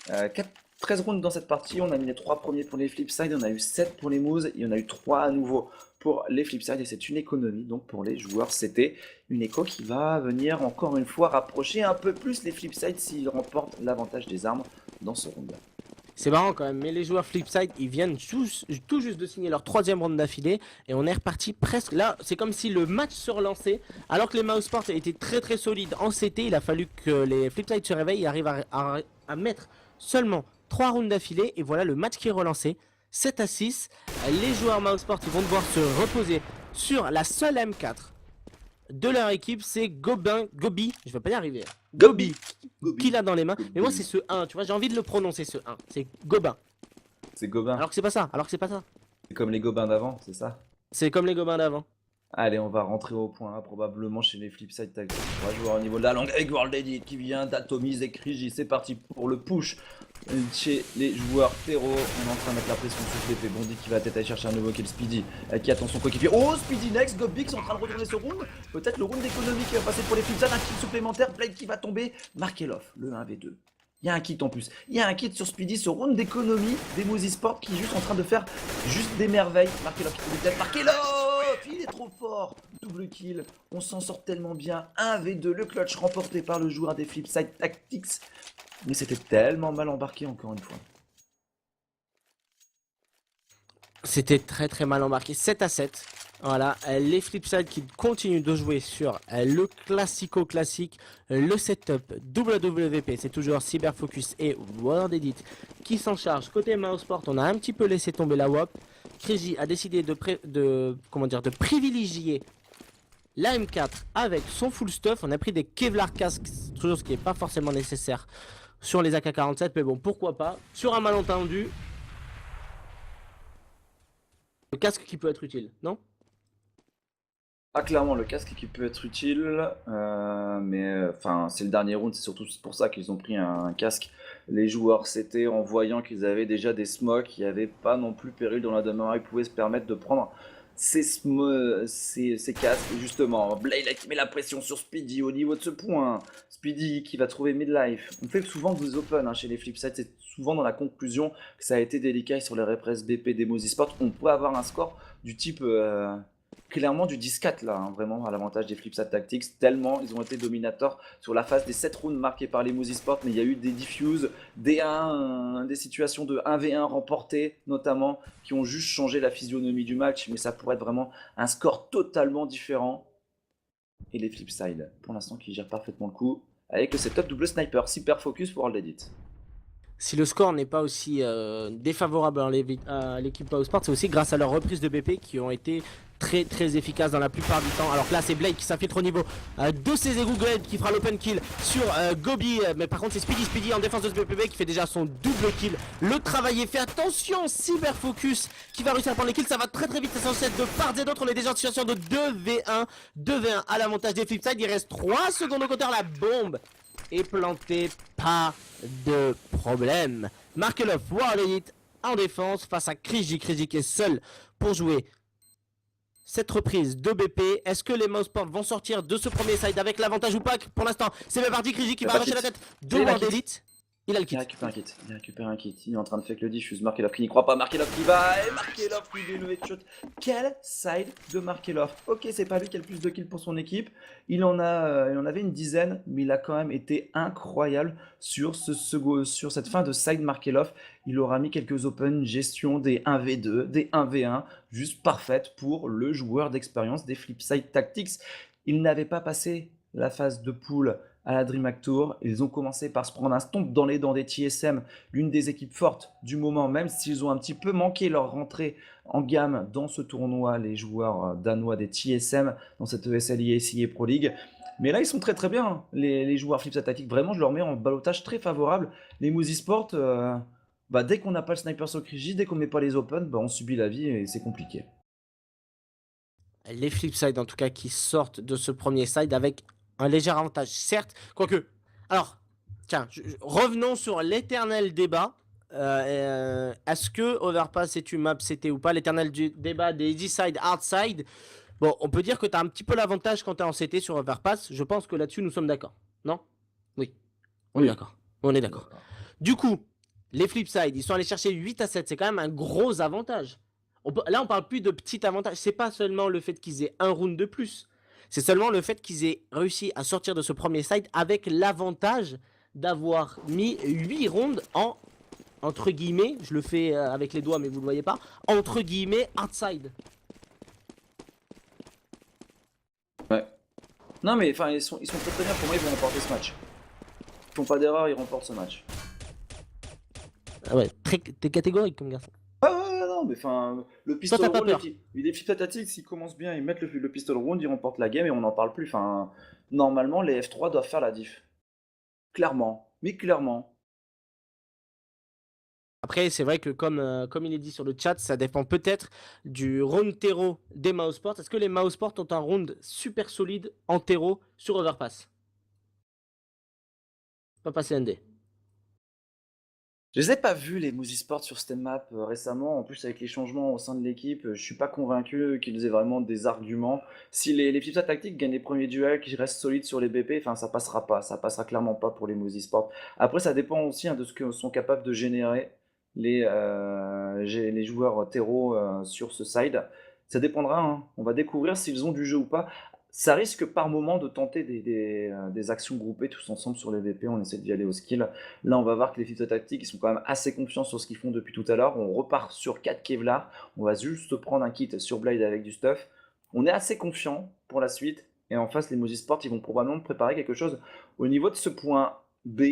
13 rounds dans cette partie, on a mis les 3 premiers pour les Flipside, on a eu 7 pour les Moves et on a eu 3 à nouveau pour les Flipside, et c'est une économie donc pour les joueurs. C'était une écho qui va venir encore une fois rapprocher un peu plus les Flipside s'ils remportent l'avantage des armes dans ce round là. C'est marrant quand même, mais les joueurs Flipside, ils viennent tout juste de signer leur 3e round d'affilée et on est reparti presque. Là, c'est comme si le match se relançait. Alors que les mousesports étaient très solides en CT, il a fallu que les Flipside se réveillent et arrivent à mettre seulement 3 rounds d'affilée. Et voilà le match qui est relancé, 7-6. Les joueurs mousesports ils vont devoir se reposer sur la seule M4 de leur équipe, c'est Gobi, je vais pas y arriver. Gobi, qui l'a dans les mains. Gobi. Mais moi c'est ce 1, tu vois, j'ai envie de le prononcer ce 1. C'est Gobin. C'est Gobin. Alors que c'est pas ça, C'est comme les Gobins d'avant, c'est ça? C'est comme les Gobins d'avant. Allez, on va rentrer au point A, probablement chez les Flipside Tactics. On va jouer au niveau de la langue avec World Edit qui vient d'atomiser Kriji. C'est parti pour le push chez les joueurs terreau. On est en train de mettre la pression sur PP. Bondi qui va peut-être aller chercher un nouveau kill. Speedy qui attend son coéquipier. Oh, Speedy Next, Gobi qui sont en train de retourner ce round. Peut-être le round d'économie qui va passer pour les Flipside. Un kill supplémentaire, Blade qui va tomber. Markelov, le 1v2. Il y a un kit en plus. Il y a un kit sur Speedy, ce round d'économie des Moose Esports qui est juste en train de faire juste des merveilles. Markelov qui peut être Markelov, il est trop fort. Double kill, on s'en sort tellement bien. 1v2, le clutch remporté par le joueur des Flipside Tactics. Mais c'était tellement mal embarqué encore une fois. C'était très mal embarqué, 7-7. Voilà, les Flipside qui continuent de jouer sur le classique, le setup WWP, c'est toujours Cyberfocus et World Edit qui s'en charge. Côté Mousesports, on a un petit peu laissé tomber la WAP. Kriji a décidé de privilégier la M4 avec son full stuff. On a pris des Kevlar casques, chose qui n'est pas forcément nécessaire sur les AK-47, mais bon, pourquoi pas. Sur un malentendu, le casque qui peut être utile, non? Ah, clairement, le casque qui peut être utile, mais enfin, c'est le dernier round, c'est surtout pour ça qu'ils ont pris un casque. Les joueurs, c'était en voyant qu'ils avaient déjà des smokes, il n'y avait pas non plus péril dans la demeure, ils pouvaient se permettre de prendre ces casques. Et justement, Blade qui met la pression sur Speedy au niveau de ce point. Speedy qui va trouver midlife. On fait souvent des open chez les Flipside, c'est souvent dans la conclusion que ça a été délicat sur les reprises BP des Moose Esports. On peut avoir un score du type clairement du 10-4 là, vraiment à l'avantage des Flipside Tactics, tellement ils ont été dominateurs sur la phase des 7 rounds marqués par les Moose Esports. Mais il y a eu des diffuses, des situations de 1v1 remportées notamment, qui ont juste changé la physionomie du match, mais ça pourrait être vraiment un score totalement différent. Et les Flipside, pour l'instant, qui gèrent parfaitement le coup, avec le setup double sniper, super focus pour World Edit. Si le score n'est pas aussi défavorable à l'équipe Mousesports, c'est aussi grâce à leurs reprises de BP qui ont été très efficaces dans la plupart du temps. Alors que là c'est Blade qui s'infiltre au niveau de ses égouts. Blade qui fera l'open kill sur Gobi, mais par contre c'est Speedy en défense de ce BP qui fait déjà son double kill. Le travail est fait, attention, Cyberfocus qui va réussir à prendre les kills, ça va très vite, ça s'enchaîne de part et d'autre. On est déjà en situation de 2v1 à l'avantage des Flipside. Il reste 3 secondes au compteur, la bombe est plantée, pas de problème. Markelov, World Edit en défense face à Kriji qui est seul pour jouer cette reprise de BP. Est-ce que les Mouseport vont sortir de ce premier side avec l'avantage ou pas? Pour l'instant, c'est bien parti. Krigi qui va arracher la tête de World Elite. Il a le kit. Il récupère un kit. Il est en train de fake le diffuse. Markelov qui n'y croit pas. Markelov qui va. Et Markelov qui lui levé de shot. Quel side de Markelov. Ok, c'est pas lui qui a le plus de kills pour son équipe. Il en avait une dizaine, mais il a quand même été incroyable sur cette fin de side Markelov. Il aura mis quelques open gestion des 1v2, des 1v1, juste parfaite pour le joueur d'expérience des Flipside Tactics. Il n'avait pas passé la phase de pool à la DreamHack Tour. Ils ont commencé par se prendre un stomp dans les dents des TSM, l'une des équipes fortes du moment, même s'ils ont un petit peu manqué leur rentrée en gamme dans ce tournoi, les joueurs danois des TSM, dans cette ESL SIA Pro League. Mais là, ils sont très très bien, hein. Les joueurs Flipside Tactics, vraiment, je leur mets en balotage très favorable. Les Mousy Sport, dès qu'on n'a pas le sniper sur Krigi, dès qu'on met pas les open, on subit la vie et c'est compliqué. Les Flipside, en tout cas, qui sortent de ce premier side avec un léger avantage, certes, quoique. Alors, tiens, revenons sur l'éternel débat. Est-ce que Overpass est une map CT ou pas? L'éternel débat des easy side, hard side. Bon, on peut dire que tu as un petit peu l'avantage quand tu es en CT sur Overpass. Je pense que là-dessus, nous sommes d'accord. Non? Oui. On est d'accord. On est d'accord. Du coup, les Flipside, ils sont allés chercher 8 à 7. C'est quand même un gros avantage. Là, on parle plus de petit avantage. C'est pas seulement le fait qu'ils aient un round de plus. C'est seulement le fait qu'ils aient réussi à sortir de ce premier side avec l'avantage d'avoir mis 8 rounds en, entre guillemets, je le fais avec les doigts mais vous le voyez pas, entre guillemets, outside. Ouais. Non mais enfin ils sont très très bien, pour moi ils vont remporter ce match. Ils font pas d'erreur, ils remportent ce match. Ah ouais, t'es catégorique comme garçon. Non mais enfin le pistol round, les Flipside Tactics s'ils commencent bien, ils mettent le pistol round, ils remportent la game et on n'en parle plus. Enfin normalement les F3 doivent faire la diff. Clairement, mais clairement. Après, c'est vrai que comme il est dit sur le chat, ça dépend peut-être du round terreau des Mouseport. Est-ce que les Mouseport ont un round super solide en terreau sur Overpass? Pas passer ND. Je les ai pas vus les Mousy Sports sur cette map récemment. En plus avec les changements au sein de l'équipe, je suis pas convaincu qu'ils aient vraiment des arguments. Si les Flipside Tactics gagnent les premiers duels, qu'ils restent solides sur les BP, enfin ça passera pas, ça passera clairement pas pour les Mousy Sports. Après ça dépend aussi de ce que sont capables de générer les joueurs terreau sur ce side. Ça dépendra, hein. On va découvrir s'ils ont du jeu ou pas. Ça risque par moment de tenter des actions groupées tous ensemble sur les VP, on essaie d'y aller au skill. Là, on va voir que les Flipside Tactics, ils sont quand même assez confiants sur ce qu'ils font depuis tout à l'heure. On repart sur 4 Kevlar, on va juste prendre un kit sur Blade avec du stuff. On est assez confiant pour la suite. Et en face, les Mousy Sport, ils vont probablement préparer quelque chose au niveau de ce point B,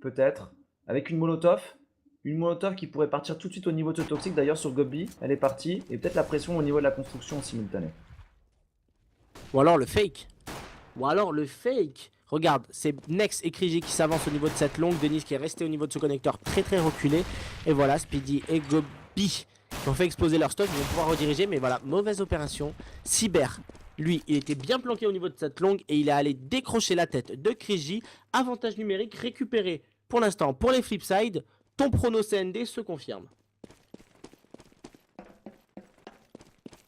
peut-être, avec une Molotov. Une Molotov qui pourrait partir tout de suite au niveau de ce toxique. D'ailleurs, sur Gobby, elle est partie. Et peut-être la pression au niveau de la construction en simultané. Ou alors le fake. Ou alors le fake. Regarde, c'est Nex et Krigi qui s'avancent au niveau de cette longue. Denis qui est resté au niveau de ce connecteur très très reculé. Et voilà, Speedy et Gobi qui ont fait exploser leur stock. Ils vont pouvoir rediriger. Mais voilà, mauvaise opération. Cyber, lui, il était bien planqué au niveau de cette longue. Et il est allé décrocher la tête de Krigi. Avantage numérique récupéré pour l'instant pour les Flipside. Ton prono CND se confirme.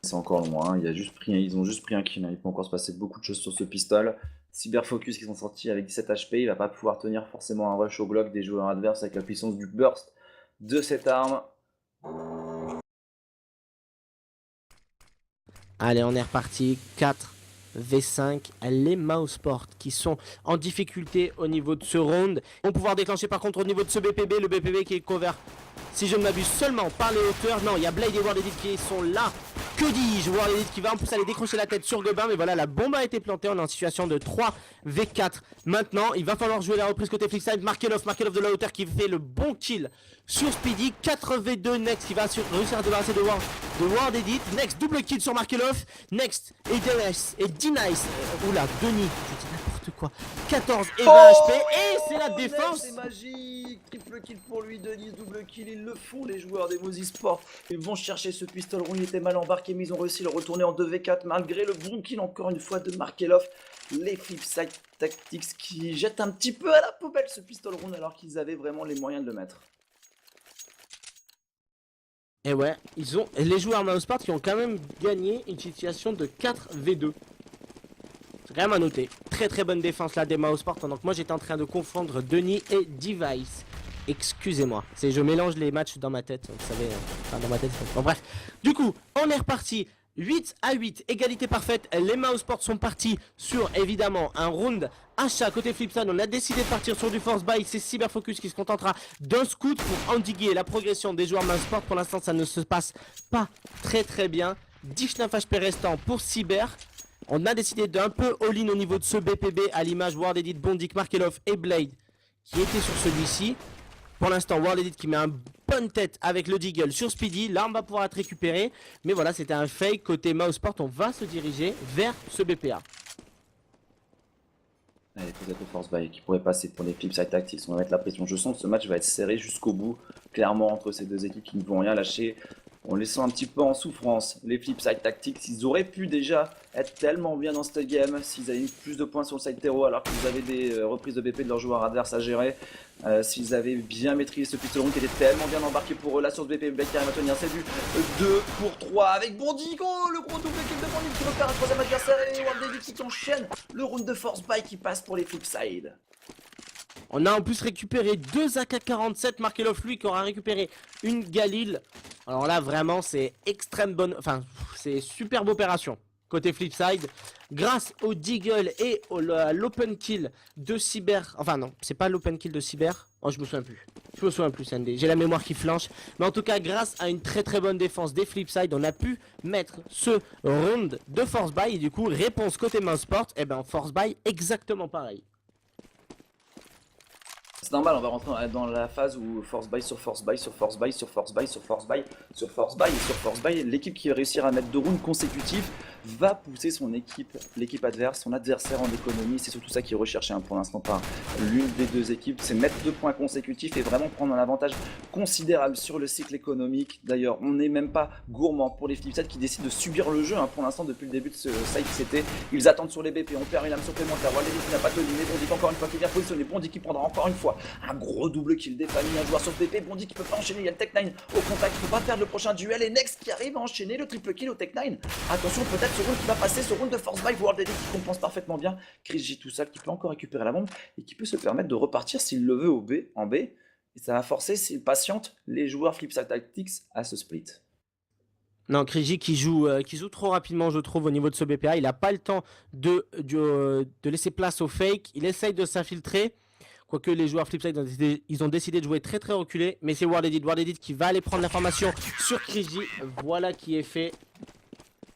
C'est encore loin, ils ont juste pris un kill, hein. Il peut encore se passer beaucoup de choses sur ce pistol. Cyberfocus qui sont sortis avec 17 HP, il va pas pouvoir tenir forcément un rush au Glock des joueurs adverses avec la puissance du burst de cette arme. Allez, on est reparti. 4 V5, les Mouseport qui sont en difficulté au niveau de ce round. Ils vont pouvoir déclencher par contre au niveau de ce BPB, le BPB qui est cover, si je ne m'abuse, seulement par les hauteurs. Non, il y a Blade et World Edit qui sont là. Que dis-je? World Edit qui va en plus aller décrocher la tête sur Gobin. Mais voilà, la bombe a été plantée. On est en situation de 3v4. Maintenant, il va falloir jouer la reprise côté Flipside. Markelov de la hauteur qui fait le bon kill sur Speedy. 4v2 Next qui va réussir à débarrasser de World Edit. Next, double kill sur Markelov. Next, et D-Nice. Oula, Denis, je dis n'importe quoi. 14 et 20 HP. Et c'est la défense. C'est magique. Triple kill pour lui, Denis, double kill. Ils le font, les joueurs des Mousy Sport. Ils vont chercher ce pistol rond. Il était mal embarqué, mais ils ont réussi à le retourner en 2v4 malgré le bon kill encore une fois de Markelov. Les Flipside Tactics qui jettent un petit peu à la poubelle ce pistol rond alors qu'ils avaient vraiment les moyens de le mettre. Et ouais, ils ont les joueurs Mouseparts qui ont quand même gagné une situation de 4v2. C'est quand même à noter. Très très bonne défense là des Mouseparts, pendant que moi j'étais en train de confondre Denis et Device. Excusez-moi, je mélange les matchs dans ma tête, vous savez, enfin dans ma tête. Bon bref, du coup, on est reparti. 8-8, égalité parfaite, les Mousesports sont partis sur évidemment un round achat côté Flipside. On a décidé de partir sur du force buy, c'est Cyberfocus qui se contentera d'un scout pour endiguer la progression des joueurs Mousesports. Pour l'instant ça ne se passe pas très très bien. 19 HP restants pour Cyber. On a décidé d'un peu all-in au niveau de ce BPB à l'image World Edit, Bondik, Markelov et Blade qui était sur celui-ci. Pour l'instant, World Edit qui met un bonne tête avec le Deagle sur Speedy. L'arme va pouvoir être récupérée. Mais voilà, c'était un fake. Côté Mouseport, on va se diriger vers ce BPA. Allez, vous êtes au force buy qui pourrait passer pour les Flipside Tactics. On va mettre la pression. Je sens que ce match va être serré jusqu'au bout. Clairement, entre ces deux équipes qui ne vont rien lâcher. On les sent un petit peu en souffrance. Les Flipside Tactics, ils auraient pu déjà être tellement bien dans cette game s'ils avaient mis plus de points sur le side terreau alors qu'ils avaient des reprises de BP de leurs joueurs adverses à gérer. S'ils avaient bien maîtrisé ce pistol round qui était tellement bien embarqué pour eux là sur ce BP, Blade qui arrive à tenir, c'est du 2 pour 3 avec Bondik. Oh, le gros double kill de Bondik qui repère un troisième adversaire et World David qui enchaîne le round de force buy qui passe pour les Flipside. On a en plus récupéré 2 AK-47. Markelov lui qui aura récupéré une Galil. Alors là vraiment c'est extrême bonne, enfin c'est superbe opération côté Flipside. Grâce au Deagle et à l'open kill de Cyber. Enfin non, c'est pas l'open kill de Cyber. Oh je me souviens plus. Je me souviens plus Sandy. J'ai la mémoire qui flanche. Mais en tout cas grâce à une très très bonne défense des Flipside, on a pu mettre ce round de force buy. Et du coup réponse côté Mouseport, et ben force buy exactement pareil. C'est normal, on va rentrer dans la phase où force buy sur force buy sur force buy sur force buy sur force buy sur force buy sur force buy. L'équipe qui va réussir à mettre 2 rounds consécutifs va pousser son équipe, l'équipe adverse, son adversaire en économie. C'est surtout ça qui est recherché pour l'instant par l'une des deux équipes. C'est mettre 2 points consécutifs et vraiment prendre un avantage considérable sur le cycle économique. D'ailleurs, on n'est même pas gourmand pour les Flipside qui décident de subir le jeu. Pour l'instant, depuis le début de ce site, c'était ils attendent sur les BP. On perd une âme supplémentaire. Voilà, qui n'a pas tenu, mais Bondik encore une fois qui vient positionner. Bondik qui prendra encore une fois un gros double kill des familles, un joueur sur BP. Bondik qui peut pas enchaîner. Il y a le Tech9 au contact. Il ne faut pas perdre le prochain duel. Et Next qui arrive à enchaîner le triple kill au Tech9. Attention, peut-être ce round qui va passer, ce round de force buy World Edit qui compense parfaitement bien. Chris J tout seul qui peut encore récupérer la bombe et qui peut se permettre de repartir s'il le veut en B. Et ça va forcer, s'il patiente, les joueurs Flipside Tactics à ce split. Non, Kriji qui joue trop rapidement, je trouve, au niveau de ce BPA. Il n'a pas le temps de laisser place au fake. Il essaye de s'infiltrer. Quoique les joueurs Flipside, ils ont décidé de jouer très très reculé. Mais c'est World Edit qui va aller prendre l'information sur Kriji. Voilà qui est fait.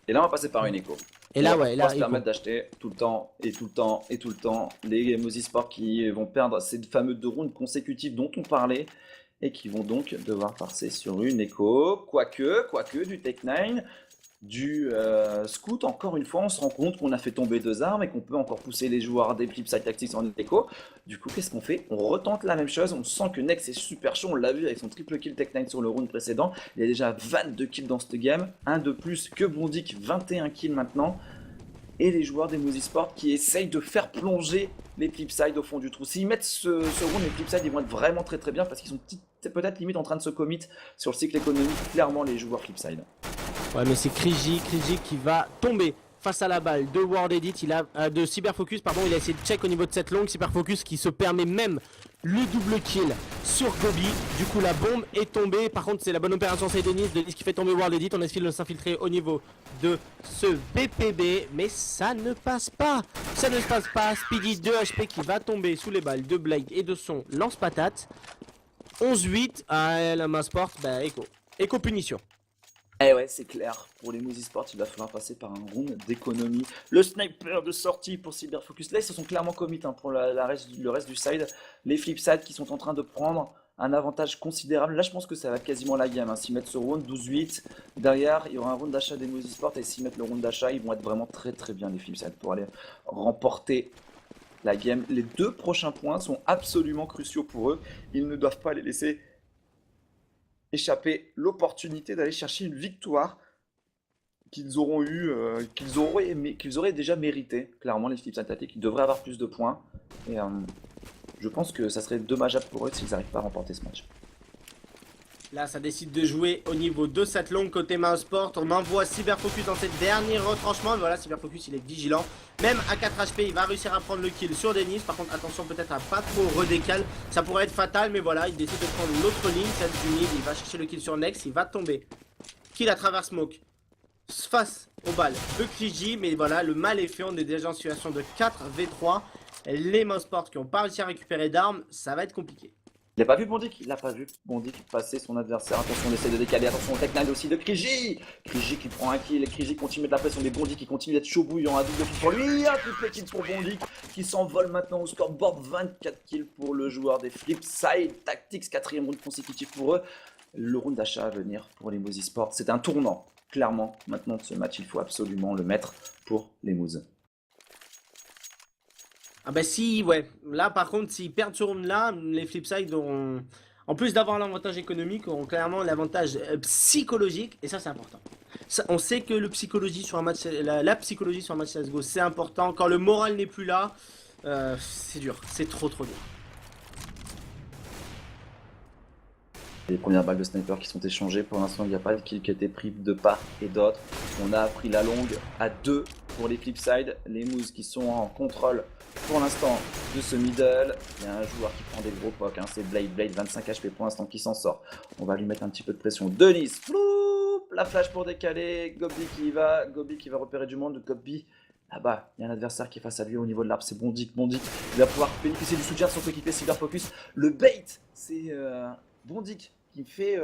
Et là, on va passer par une écho. Et là, ouais, on va se permettre d'acheter tout le temps et tout le temps et tout le temps les Mousesport qui vont perdre ces fameux 2 rounds consécutifs dont on parlait et qui vont donc devoir passer sur une écho. Quoique, du Tech9, du Scout, encore une fois, on se rend compte qu'on a fait tomber 2 armes et qu'on peut encore pousser les joueurs des Flipside Tactics en écho. Du coup, qu'est-ce qu'on fait? On retente la même chose. On sent que Nex est super chaud. On l'a vu avec son triple kill Tech9 sur le round précédent. Il y a déjà 22 kills dans cette game. Un de plus que Bondik, 21 kills maintenant. Et les joueurs des Mousesport qui essayent de faire plonger les Flipside au fond du trou. S'ils mettent ce round, les Flipside ils vont être vraiment très très bien parce qu'ils sont peut-être limite en train de se commit sur le cycle économique, clairement les joueurs Flipside. Ouais, mais c'est Kriji qui va tomber face à la balle de World Edit, de Cyberfocus, pardon. Il a essayé de check au niveau de cette longue. Cyberfocus qui se permet même le double kill sur Gobi. Du coup la bombe est tombée. Par contre c'est la bonne opération, c'est Denis qui fait tomber World Edit. On essaie de s'infiltrer au niveau de ce BPB, mais ça ne passe pas. Ça ne se passe pas. Speedy 2 HP qui va tomber sous les balles de Blade et de son lance-patate. 11-8 à la main sport, bah écho punition. Eh ouais, c'est clair. Pour les Mousesport, il va falloir passer par un round d'économie. Le sniper de sortie pour Cyberfocus. Là, ils se sont clairement commit pour le reste du side. Les Flipside qui sont en train de prendre un avantage considérable. Là, je pense que ça va être quasiment la game. S'ils mettent ce round 12-8, derrière, il y aura un round d'achat des Mousesport. Et s'ils mettent le round d'achat, ils vont être vraiment très très bien, les Flipside, pour aller remporter la game. Les 2 prochains points sont absolument cruciaux pour eux. Ils ne doivent pas les laisser échapper l'opportunité d'aller chercher une victoire qu'ils auront eu, qu'ils auraient déjà mérité. Clairement, les Flipside Tactics, ils devraient avoir plus de points. Et je pense que ça serait dommageable pour eux s'ils n'arrivent pas à remporter ce match. Là, ça décide de jouer au niveau de cette longue côté Mouseport. On envoie Cyberfocus dans cette dernière retranchement. Voilà, Cyberfocus, il est vigilant. Même à 4 HP, il va réussir à prendre le kill sur Denis. Par contre, attention peut-être à pas trop redécal. Ça pourrait être fatal, mais voilà, il décide de prendre l'autre ligne, celle du mid. Il va chercher le kill sur Nex, il va tomber. Kill à travers Smoke. Face aux balles de Kriji, mais voilà, le mal est fait. On est déjà en situation de 4v3. Les Mouseport qui n'ont pas réussi à récupérer d'armes, ça va être compliqué. Il n'a pas vu Bondik, il n'a pas vu Bondik passer son adversaire. Attention, on essaie de décaler. Attention, Tech 9 aussi de Kriji. Kriji qui prend un kill. Kriji continue de mettre la pression. Mais Bondik qui continue d'être chaud bouillant. Un double kill pour lui. Un triple kill pour Bondik qui s'envole maintenant au scoreboard. 24 kills pour le joueur des Flipside Tactics. 4e round consécutif pour eux. Le round d'achat à venir pour les Moose Esports. C'est un tournant, clairement. Maintenant, de ce match, il faut absolument le mettre pour les Moose. Ah bah si, ouais. Là, par contre, s'ils perdent ce round-là, les Flipside auront, en plus d'avoir l'avantage économique, auront clairement l'avantage psychologique. Et ça, c'est important. Ça, on sait que le psychologie sur un match, la psychologie sur un match CSGO, c'est important. Quand le moral n'est plus là, c'est dur. C'est trop dur. Les premières balles de sniper qui sont échangées. Pour l'instant, il n'y a pas de kill qui a été pris de part et d'autre. On a pris la longue à 2 pour les Flipside. Les Moose qui sont en contrôle pour l'instant de ce middle. Il y a un joueur qui prend des gros pocs, hein. C'est Blade, 25 HP pour l'instant qui s'en sort. On va lui mettre un petit peu de pression. Denis, floup, la flash pour décaler. Gobi qui va repérer du monde. Gobi, là-bas, il y a un adversaire qui est face à lui au niveau de l'arbre. C'est Bondik, il va pouvoir bénéficier du soutien de son coéquipier Cyberfocus. Le bait, c'est Bondik qui fait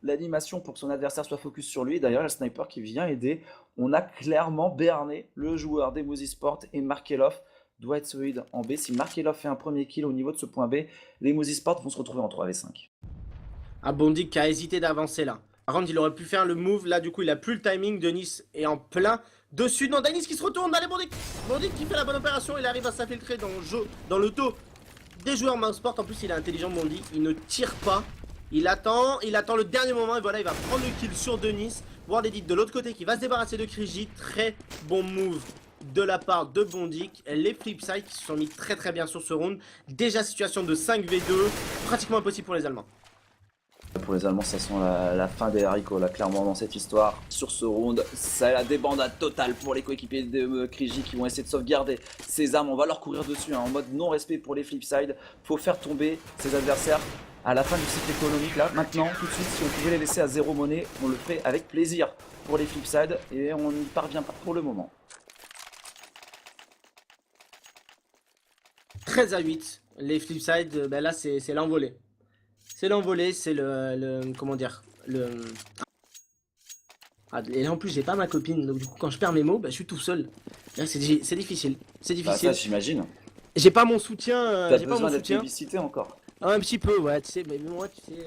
l'animation pour que son adversaire soit focus sur lui. D'ailleurs, le sniper qui vient aider. On a clairement berné le joueur des Moose Esports et Markelov doit être solide en B. Si Markelov fait un premier kill au niveau de ce point B, les Moose Esports vont se retrouver en 3v5. Ah, Bondik qui a hésité d'avancer là. Par contre, il aurait pu faire le move. Là, du coup, il a plus le timing. Denis est en plein dessus. Non, Denis qui se retourne. Allez, Bondik. Bondik qui fait la bonne opération. Il arrive à s'infiltrer dans le dos des joueurs Mouseport. En plus, il est intelligent, Bondik. Il ne tire pas. Il attend le dernier moment. Et voilà, il va prendre le kill sur Denis. Voir Edit de l'autre côté qui va se débarrasser de Kriji. Très bon move de la part de Bondik. Les Flipside qui se sont mis très bien sur ce round. Déjà situation de 5v2. Pratiquement impossible pour les Allemands. Pour les Allemands, ça sent la fin des haricots, là, clairement, dans cette histoire. Sur ce round, c'est la débandade totale pour les coéquipiers de Kriji qui vont essayer de sauvegarder ces armes. On va leur courir dessus, hein, en mode non-respect pour les Flipside. Faut faire tomber ses adversaires à la fin du cycle économique, là. Maintenant, tout de suite, si on pouvait les laisser à 0 monnaie, on le ferait avec plaisir pour les Flipside. Et on n'y parvient pas pour le moment. 13-8. Les Flipside, ben là, c'est l'envolée. C'est l'envolée, c'est comment dire, Ah, et là en plus j'ai pas ma copine, donc du coup quand je perds mes mots, bah, je suis tout seul. C'est difficile, c'est difficile. Bah, ça j'imagine. J'ai pas mon soutien, T'as j'ai pas besoin mon d'être soutien. publicité encore. Ah, un petit peu, ouais, tu sais, mais moi tu sais,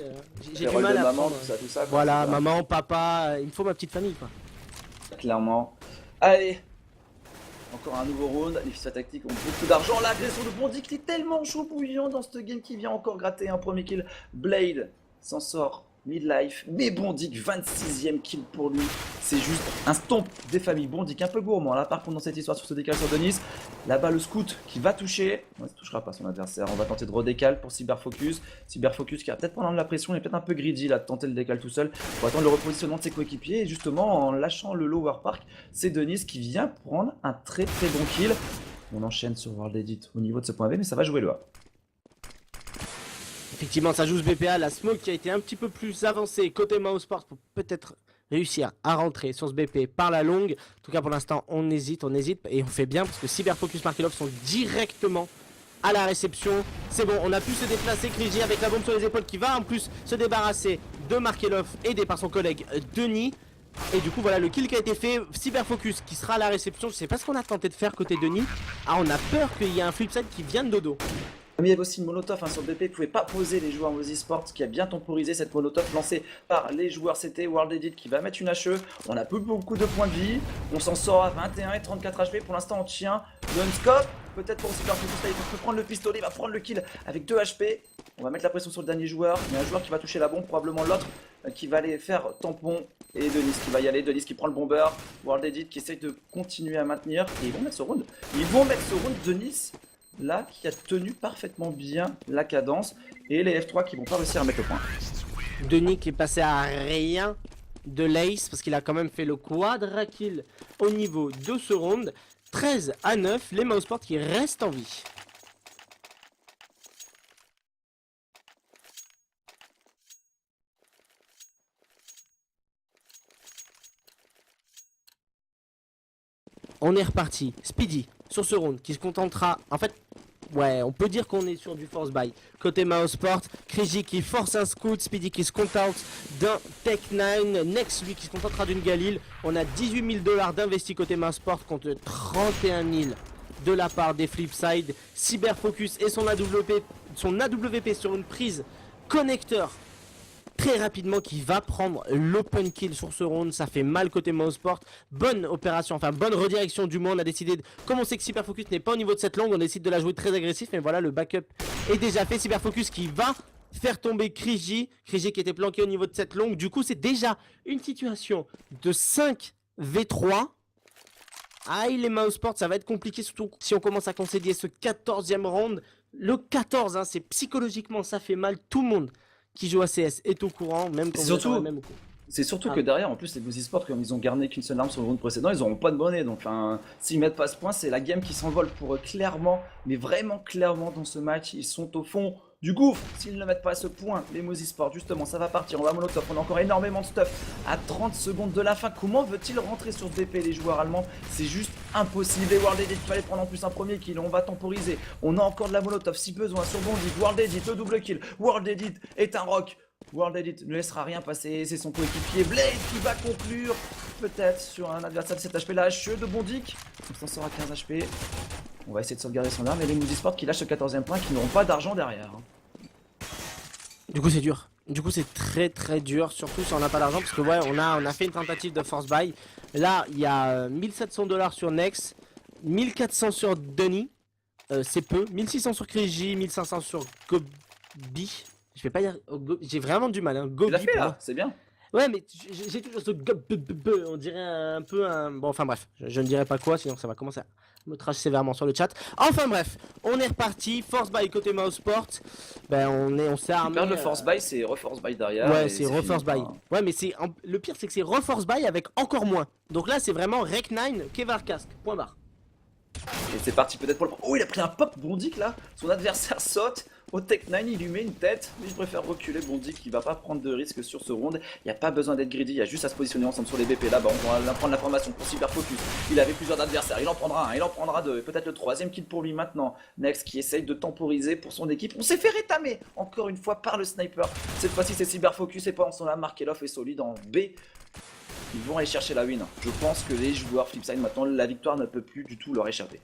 j'ai du rôle mal de à maman, prendre. tout ça, quoi, Voilà, c'est ça. maman, papa, il me faut ma petite famille quoi. Clairement. Allez, encore un nouveau round. Les Flipside Tactics ont beaucoup d'argent. L'agression de Bondik qui est tellement chaud bouillant dans ce game qui vient encore gratter un premier kill. Blade s'en sort midlife. Mais Bondik, 26e kill pour lui. C'est juste un stomp des familles. Bondik un peu gourmand là par contre dans cette histoire sur ce décal sur Denis. Là-bas le scout qui va toucher. Non, ça ne touchera pas son adversaire. On va tenter de redécal pour Cyberfocus. Cyberfocus qui va peut-être prendre de la pression. Il est peut-être un peu greedy là de tenter le décal tout seul. Pour attendre le repositionnement de ses coéquipiers. Et justement en lâchant le lower park, c'est Denis qui vient prendre un très bon kill. On enchaîne sur World Edit au niveau de ce point B, mais ça va jouer le A. Effectivement, ça joue ce BPA, la smoke qui a été un petit peu plus avancée côté Mouseport pour peut-être réussir à rentrer sur ce BP par la longue. En tout cas, pour l'instant, on hésite et on fait bien parce que Cyberfocus, Markelov sont directement à la réception. C'est bon, on a pu se déplacer. Kriji avec la bombe sur les épaules qui va en plus se débarrasser de Markelov, aidé par son collègue Denis. Et du coup, voilà le kill qui a été fait. Cyberfocus qui sera à la réception. Je sais pas ce qu'on a tenté de faire côté Denis. Ah, on a peur qu'il y ait un flipside qui vienne de dos. Il y avait aussi une molotov sur le BP, ne pouvait pas poser les joueurs Moose Esports qui a bien temporisé cette molotov lancée par les joueurs. C'était World Edit qui va mettre une HE. On a plus beaucoup de points de vie. On s'en sort à 21 et 34 HP. Pour l'instant, on tient le unscope. Peut-être pour Cyberfocus, il peut prendre le pistolet, il va prendre le kill avec 2 HP. On va mettre la pression sur le dernier joueur. Il y a un joueur qui va toucher la bombe, probablement l'autre qui va aller faire tampon. Et Denis qui va y aller, Denis qui prend le bomber. World Edit qui essaye de continuer à maintenir. Et ils vont mettre ce round. Denis. Là, qui a tenu parfaitement bien la cadence. Et les F3 qui vont pas réussir à mettre le point. Denis qui est passé à rien de l'Ace parce qu'il a quand même fait le quadra kill au niveau de ce round. 13-9, les Mouseport qui restent en vie. On est reparti. Speedy sur ce round qui se contentera. En fait, ouais, on peut dire qu'on est sur du force buy. Côté Mouseport, Kriji qui force un scout, Speedy qui se contente d'un Tech 9, Nex lui qui se contentera d'une Galil. On a 18 000 $ d'investis côté Mouseport contre 31 000 de la part des Flipside. Cyberfocus et son AWP sur une prise connecteur très rapidement qui va prendre l'open kill sur ce round. Ça fait mal côté Mouseport. Bonne opération, enfin bonne redirection du monde. On a décidé, comme on sait que Cyberfocus n'est pas au niveau de cette longue, on décide de la jouer très agressif. Mais voilà, le backup est déjà fait. Cyberfocus qui va faire tomber Kriji. Kriji qui était planqué au niveau de cette longue. Du coup, c'est déjà une situation de 5v3. Aïe, les Mouseport, ça va être compliqué, surtout si on commence à concéder ce 14e round. Le 14, hein, c'est psychologiquement, ça fait mal. Tout le monde qui joue à CS est au courant, même quand C'est surtout que derrière, en plus, les Mousy Sports, comme ils ont gardé qu'une seule arme sur le round précédent, ils n'auront pas de monnaie. Donc, s'ils mettent pas ce point, c'est la game qui s'envole pour eux clairement, mais vraiment clairement dans ce match. Ils sont au fond du gouffre. S'ils ne mettent pas ce point, les Mousy Sports, justement, ça va partir. On va molotov, on a encore énormément de stuff. À 30 secondes de la fin, comment veut-il rentrer sur DP les joueurs allemands? C'est juste impossible. Et World Edit, il fallait prendre en plus un premier kill. On va temporiser. On a encore de la molotov si besoin sur Bondy. World Edit, le double kill. World Edit est un rock. World Edit ne laissera rien passer, c'est son coéquipier Blade qui va conclure peut-être sur un adversaire de 7 HP, la HE de Bondic. On s'en sort à 15 HP. On va essayer de sauvegarder son arme et les Mousy Sports qui lâchent ce 14e point qui n'auront pas d'argent derrière. Du coup c'est dur. Du coup c'est très très dur, surtout si on n'a pas d'argent parce que ouais on a fait une tentative de force buy. Là il y a 1700 $ sur Nex, 1400 sur Denis, c'est peu, 1600 sur Kriji, 1500 sur Gobi. Je vais pas dire, j'ai vraiment du mal, hein. Tu l'as fait là, c'est bien. Ouais, mais j'ai toujours ce on dirait un peu un... Bon, enfin bref, je ne dirai pas quoi, sinon ça va commencer à me trash sévèrement sur le chat. Enfin bref, on est reparti, force buy côté Mouseport. Ben on s'est armé... Perdre le force buy, c'est reforce buy derrière. Ouais, c'est reforce buy. Ouais, mais c'est le pire, c'est que c'est reforce buy avec encore moins. Donc là, c'est vraiment Rec 9, Kevar Casque, point barre. Et c'est parti peut-être pour le... Oh, il a pris un pop Bondic là. Son adversaire saute. Au Tech 9, il lui met une tête. Mais je préfère reculer Bondic qui va pas prendre de risque sur ce round. Il n'y a pas besoin d'être greedy. Il y a juste à se positionner ensemble sur les BP. Là-bas, on va prendre l'information pour Cyberfocus. Il avait plusieurs adversaires. Il en prendra un, il en prendra deux. Peut-être le troisième kill pour lui maintenant. Next qui essaye de temporiser pour son équipe. On s'est fait rétamer encore une fois par le sniper. Cette fois-ci, c'est Cyberfocus et pendant ce temps-là, Markelov est solide en B. Ils vont aller chercher la win. Je pense que les joueurs Flipside, maintenant, la victoire ne peut plus du tout leur échapper.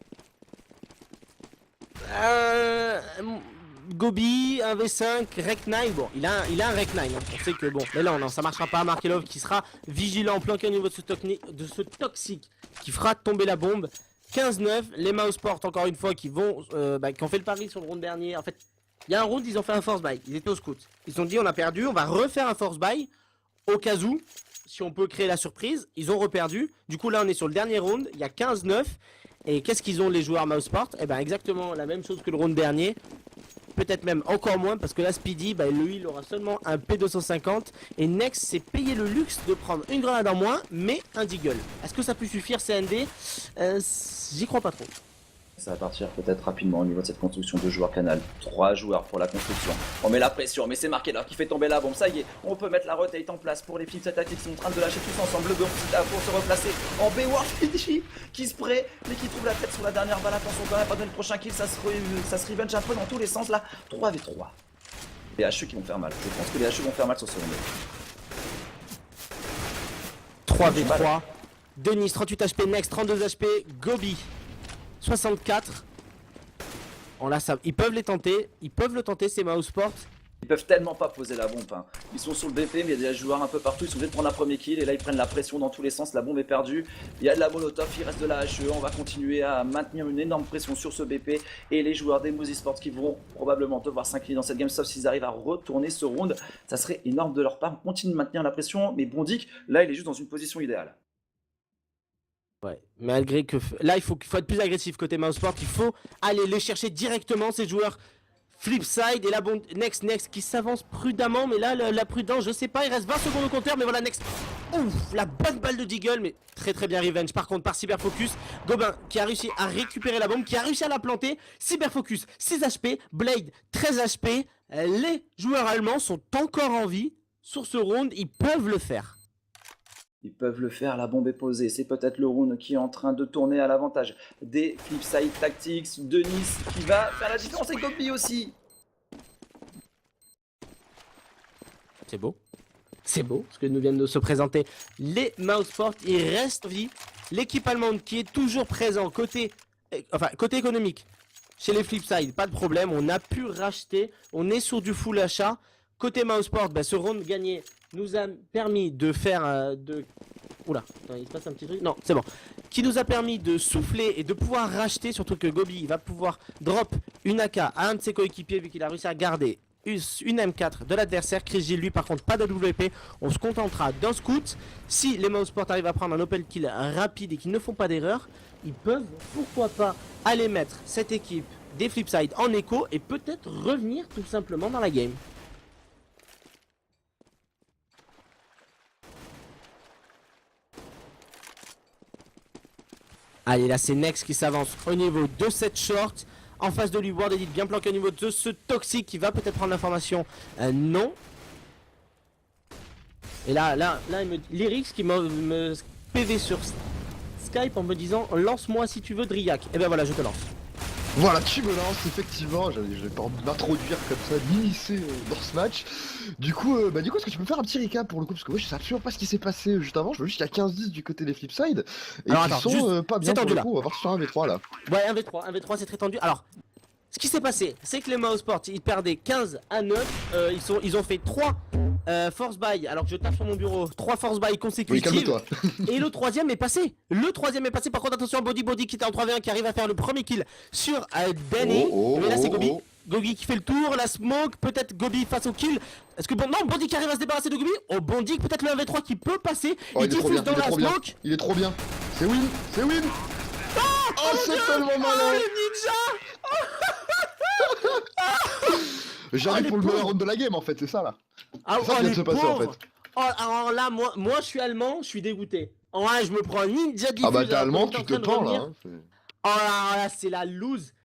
Gobi, 1v5, Rec 9, bon, il a un Rec 9, hein. On sait que bon, mais là, non, ça marchera pas. Markelov qui sera vigilant, planqué au niveau de ce toxique, qui fera tomber la bombe. 15-9, les Mouseport, encore une fois, qui ont fait le pari sur le round dernier. En fait, il y a un round, ils ont fait un force buy, ils étaient au scout. Ils se sont dit, on a perdu, on va refaire un force buy, au cas où, si on peut créer la surprise. Ils ont reperdu, du coup là, on est sur le dernier round, il y a 15-9. Et qu'est-ce qu'ils ont les joueurs Mouseport? Eh ben exactement la même chose que le round dernier. Peut-être même encore moins parce que là Speedy, lui il aura seulement un P250. Et Nex s'est payé le luxe de prendre une grenade en moins, mais un deagle. Est-ce que ça peut suffire CND? J'y crois pas trop. Ça va partir peut-être rapidement au niveau de cette construction de joueurs canal. 3 joueurs pour la construction. On met la pression, mais c'est marqué là qui fait tomber la bombe. Ça y est, on peut mettre la rotate en place pour les films tactiques qui sont en train de lâcher tous ensemble. Le bomb pour se replacer en B. Warfield qui se spray, mais qui trouve la tête sur la dernière balle. Attention quand même, pas donner le prochain kill, ça se revenge un peu dans tous les sens là. 3v3. Les HE qui vont faire mal. Je pense que les HE vont faire mal sur ce round. 3v3. Denis, 38 HP, Nex, 32 HP, Gobi. 64. Bon là ça, ils peuvent le tenter ces Mouseport. Ils peuvent tellement pas poser la bombe. Hein. Ils sont sur le BP, mais il y a des joueurs un peu partout. Ils sont obligés de prendre un premier kill et là ils prennent la pression dans tous les sens. La bombe est perdue. Il y a de la molotov, il reste de la HE. On va continuer à maintenir une énorme pression sur ce BP et les joueurs des Mousy Sports qui vont probablement devoir s'incliner dans cette game, sauf s'ils arrivent à retourner ce round. Ça serait énorme de leur part. On continue de maintenir la pression, mais Bondic, là il est juste dans une position idéale. Ouais, malgré que là il faut être plus agressif côté Mouseport, il faut aller les chercher directement ces joueurs Flipside et la bombe Next qui s'avance prudemment, mais là la prudence, je sais pas, il reste 20 secondes au compteur, mais voilà Next. Ouf, la bonne balle de Deagle, mais très bien Revenge par contre par Cyberfocus. Gobin qui a réussi à récupérer la bombe, qui a réussi à la planter. Cyberfocus 6 HP, Blade 13 HP. Les joueurs allemands sont encore en vie sur ce round, ils peuvent le faire. Ils peuvent le faire, la bombe est posée. C'est peut-être le round qui est en train de tourner à l'avantage des Flipside Tactics. Denis qui va faire la différence et Gobi aussi. C'est beau. C'est beau ce que nous viennent de se présenter les Mouseport. Il reste en vie. L'équipe allemande qui est toujours présent côté économique chez les Flipside. Pas de problème, on a pu racheter. On est sur du full achat. Côté Mouseport, ce round gagné nous a permis de faire Oula, attends, il se passe un petit truc. Non, c'est bon. Qui nous a permis de souffler et de pouvoir racheter, surtout que Gobi va pouvoir drop une AK à un de ses coéquipiers vu qu'il a réussi à garder une M4 de l'adversaire. Chris Gilles, lui par contre pas de WP. On se contentera d'un scout. Si les Mouseport arrivent à prendre un open kill rapide et qu'ils ne font pas d'erreur, ils peuvent pourquoi pas aller mettre cette équipe des Flipside en écho et peut-être revenir tout simplement dans la game. Allez, là c'est Next qui s'avance au niveau de cette short. En face de lui, Ward Edit bien planqué au niveau de ce Toxic qui va peut-être prendre l'information. Non. Et là, il me dit Lyrics qui me PV sur Skype en me disant lance-moi si tu veux Driak. Et ben voilà, je te lance. Voilà, tu me lances, effectivement, j'avais pas envie de m'introduire comme ça, m'immiscer dans ce match. Du coup, est-ce que tu peux me faire un petit recap pour le coup, parce que moi je sais absolument pas ce qui s'est passé juste avant, je vois juste qu'il y a 15-10 du côté des Flipside, et alors, ils attends, sont pas bien pour tendu, le là. coup, on va voir sur un V3 là. Ouais, 1v3 c'est très tendu. Alors, ce qui s'est passé, c'est que les Mouseport, ils perdaient 15-9, ils ont fait 3 force buy, alors que je tape sur mon bureau, 3 force buy Oui, consécutives. calme-toi. Et le troisième est passé. Par contre attention à Body qui était en 3v1 qui arrive à faire le premier kill sur Benny. Mais là c'est Gobi. Gobi qui fait le tour, la smoke, peut-être Gobi face au kill. Est-ce que non, Bondy qui arrive à se débarrasser de Gobi. Oh, Bondy peut-être le 1v3 qui peut passer. Oh, il diffuse dans la smoke. Il est trop bien. C'est win. Oh, c'est tellement malin. Le ninja. J'arrive pour le meilleur pauvres. round de la game en fait, c'est ça là. Ah, C'est ça qui vient de se passer en fait. Oh, alors là, moi je suis allemand, je suis dégoûté. Oh là, je me prends un ninja diffuse. Ah bah t'es allemand, tu te pends pends là. Hein, oh là, c'est la loose.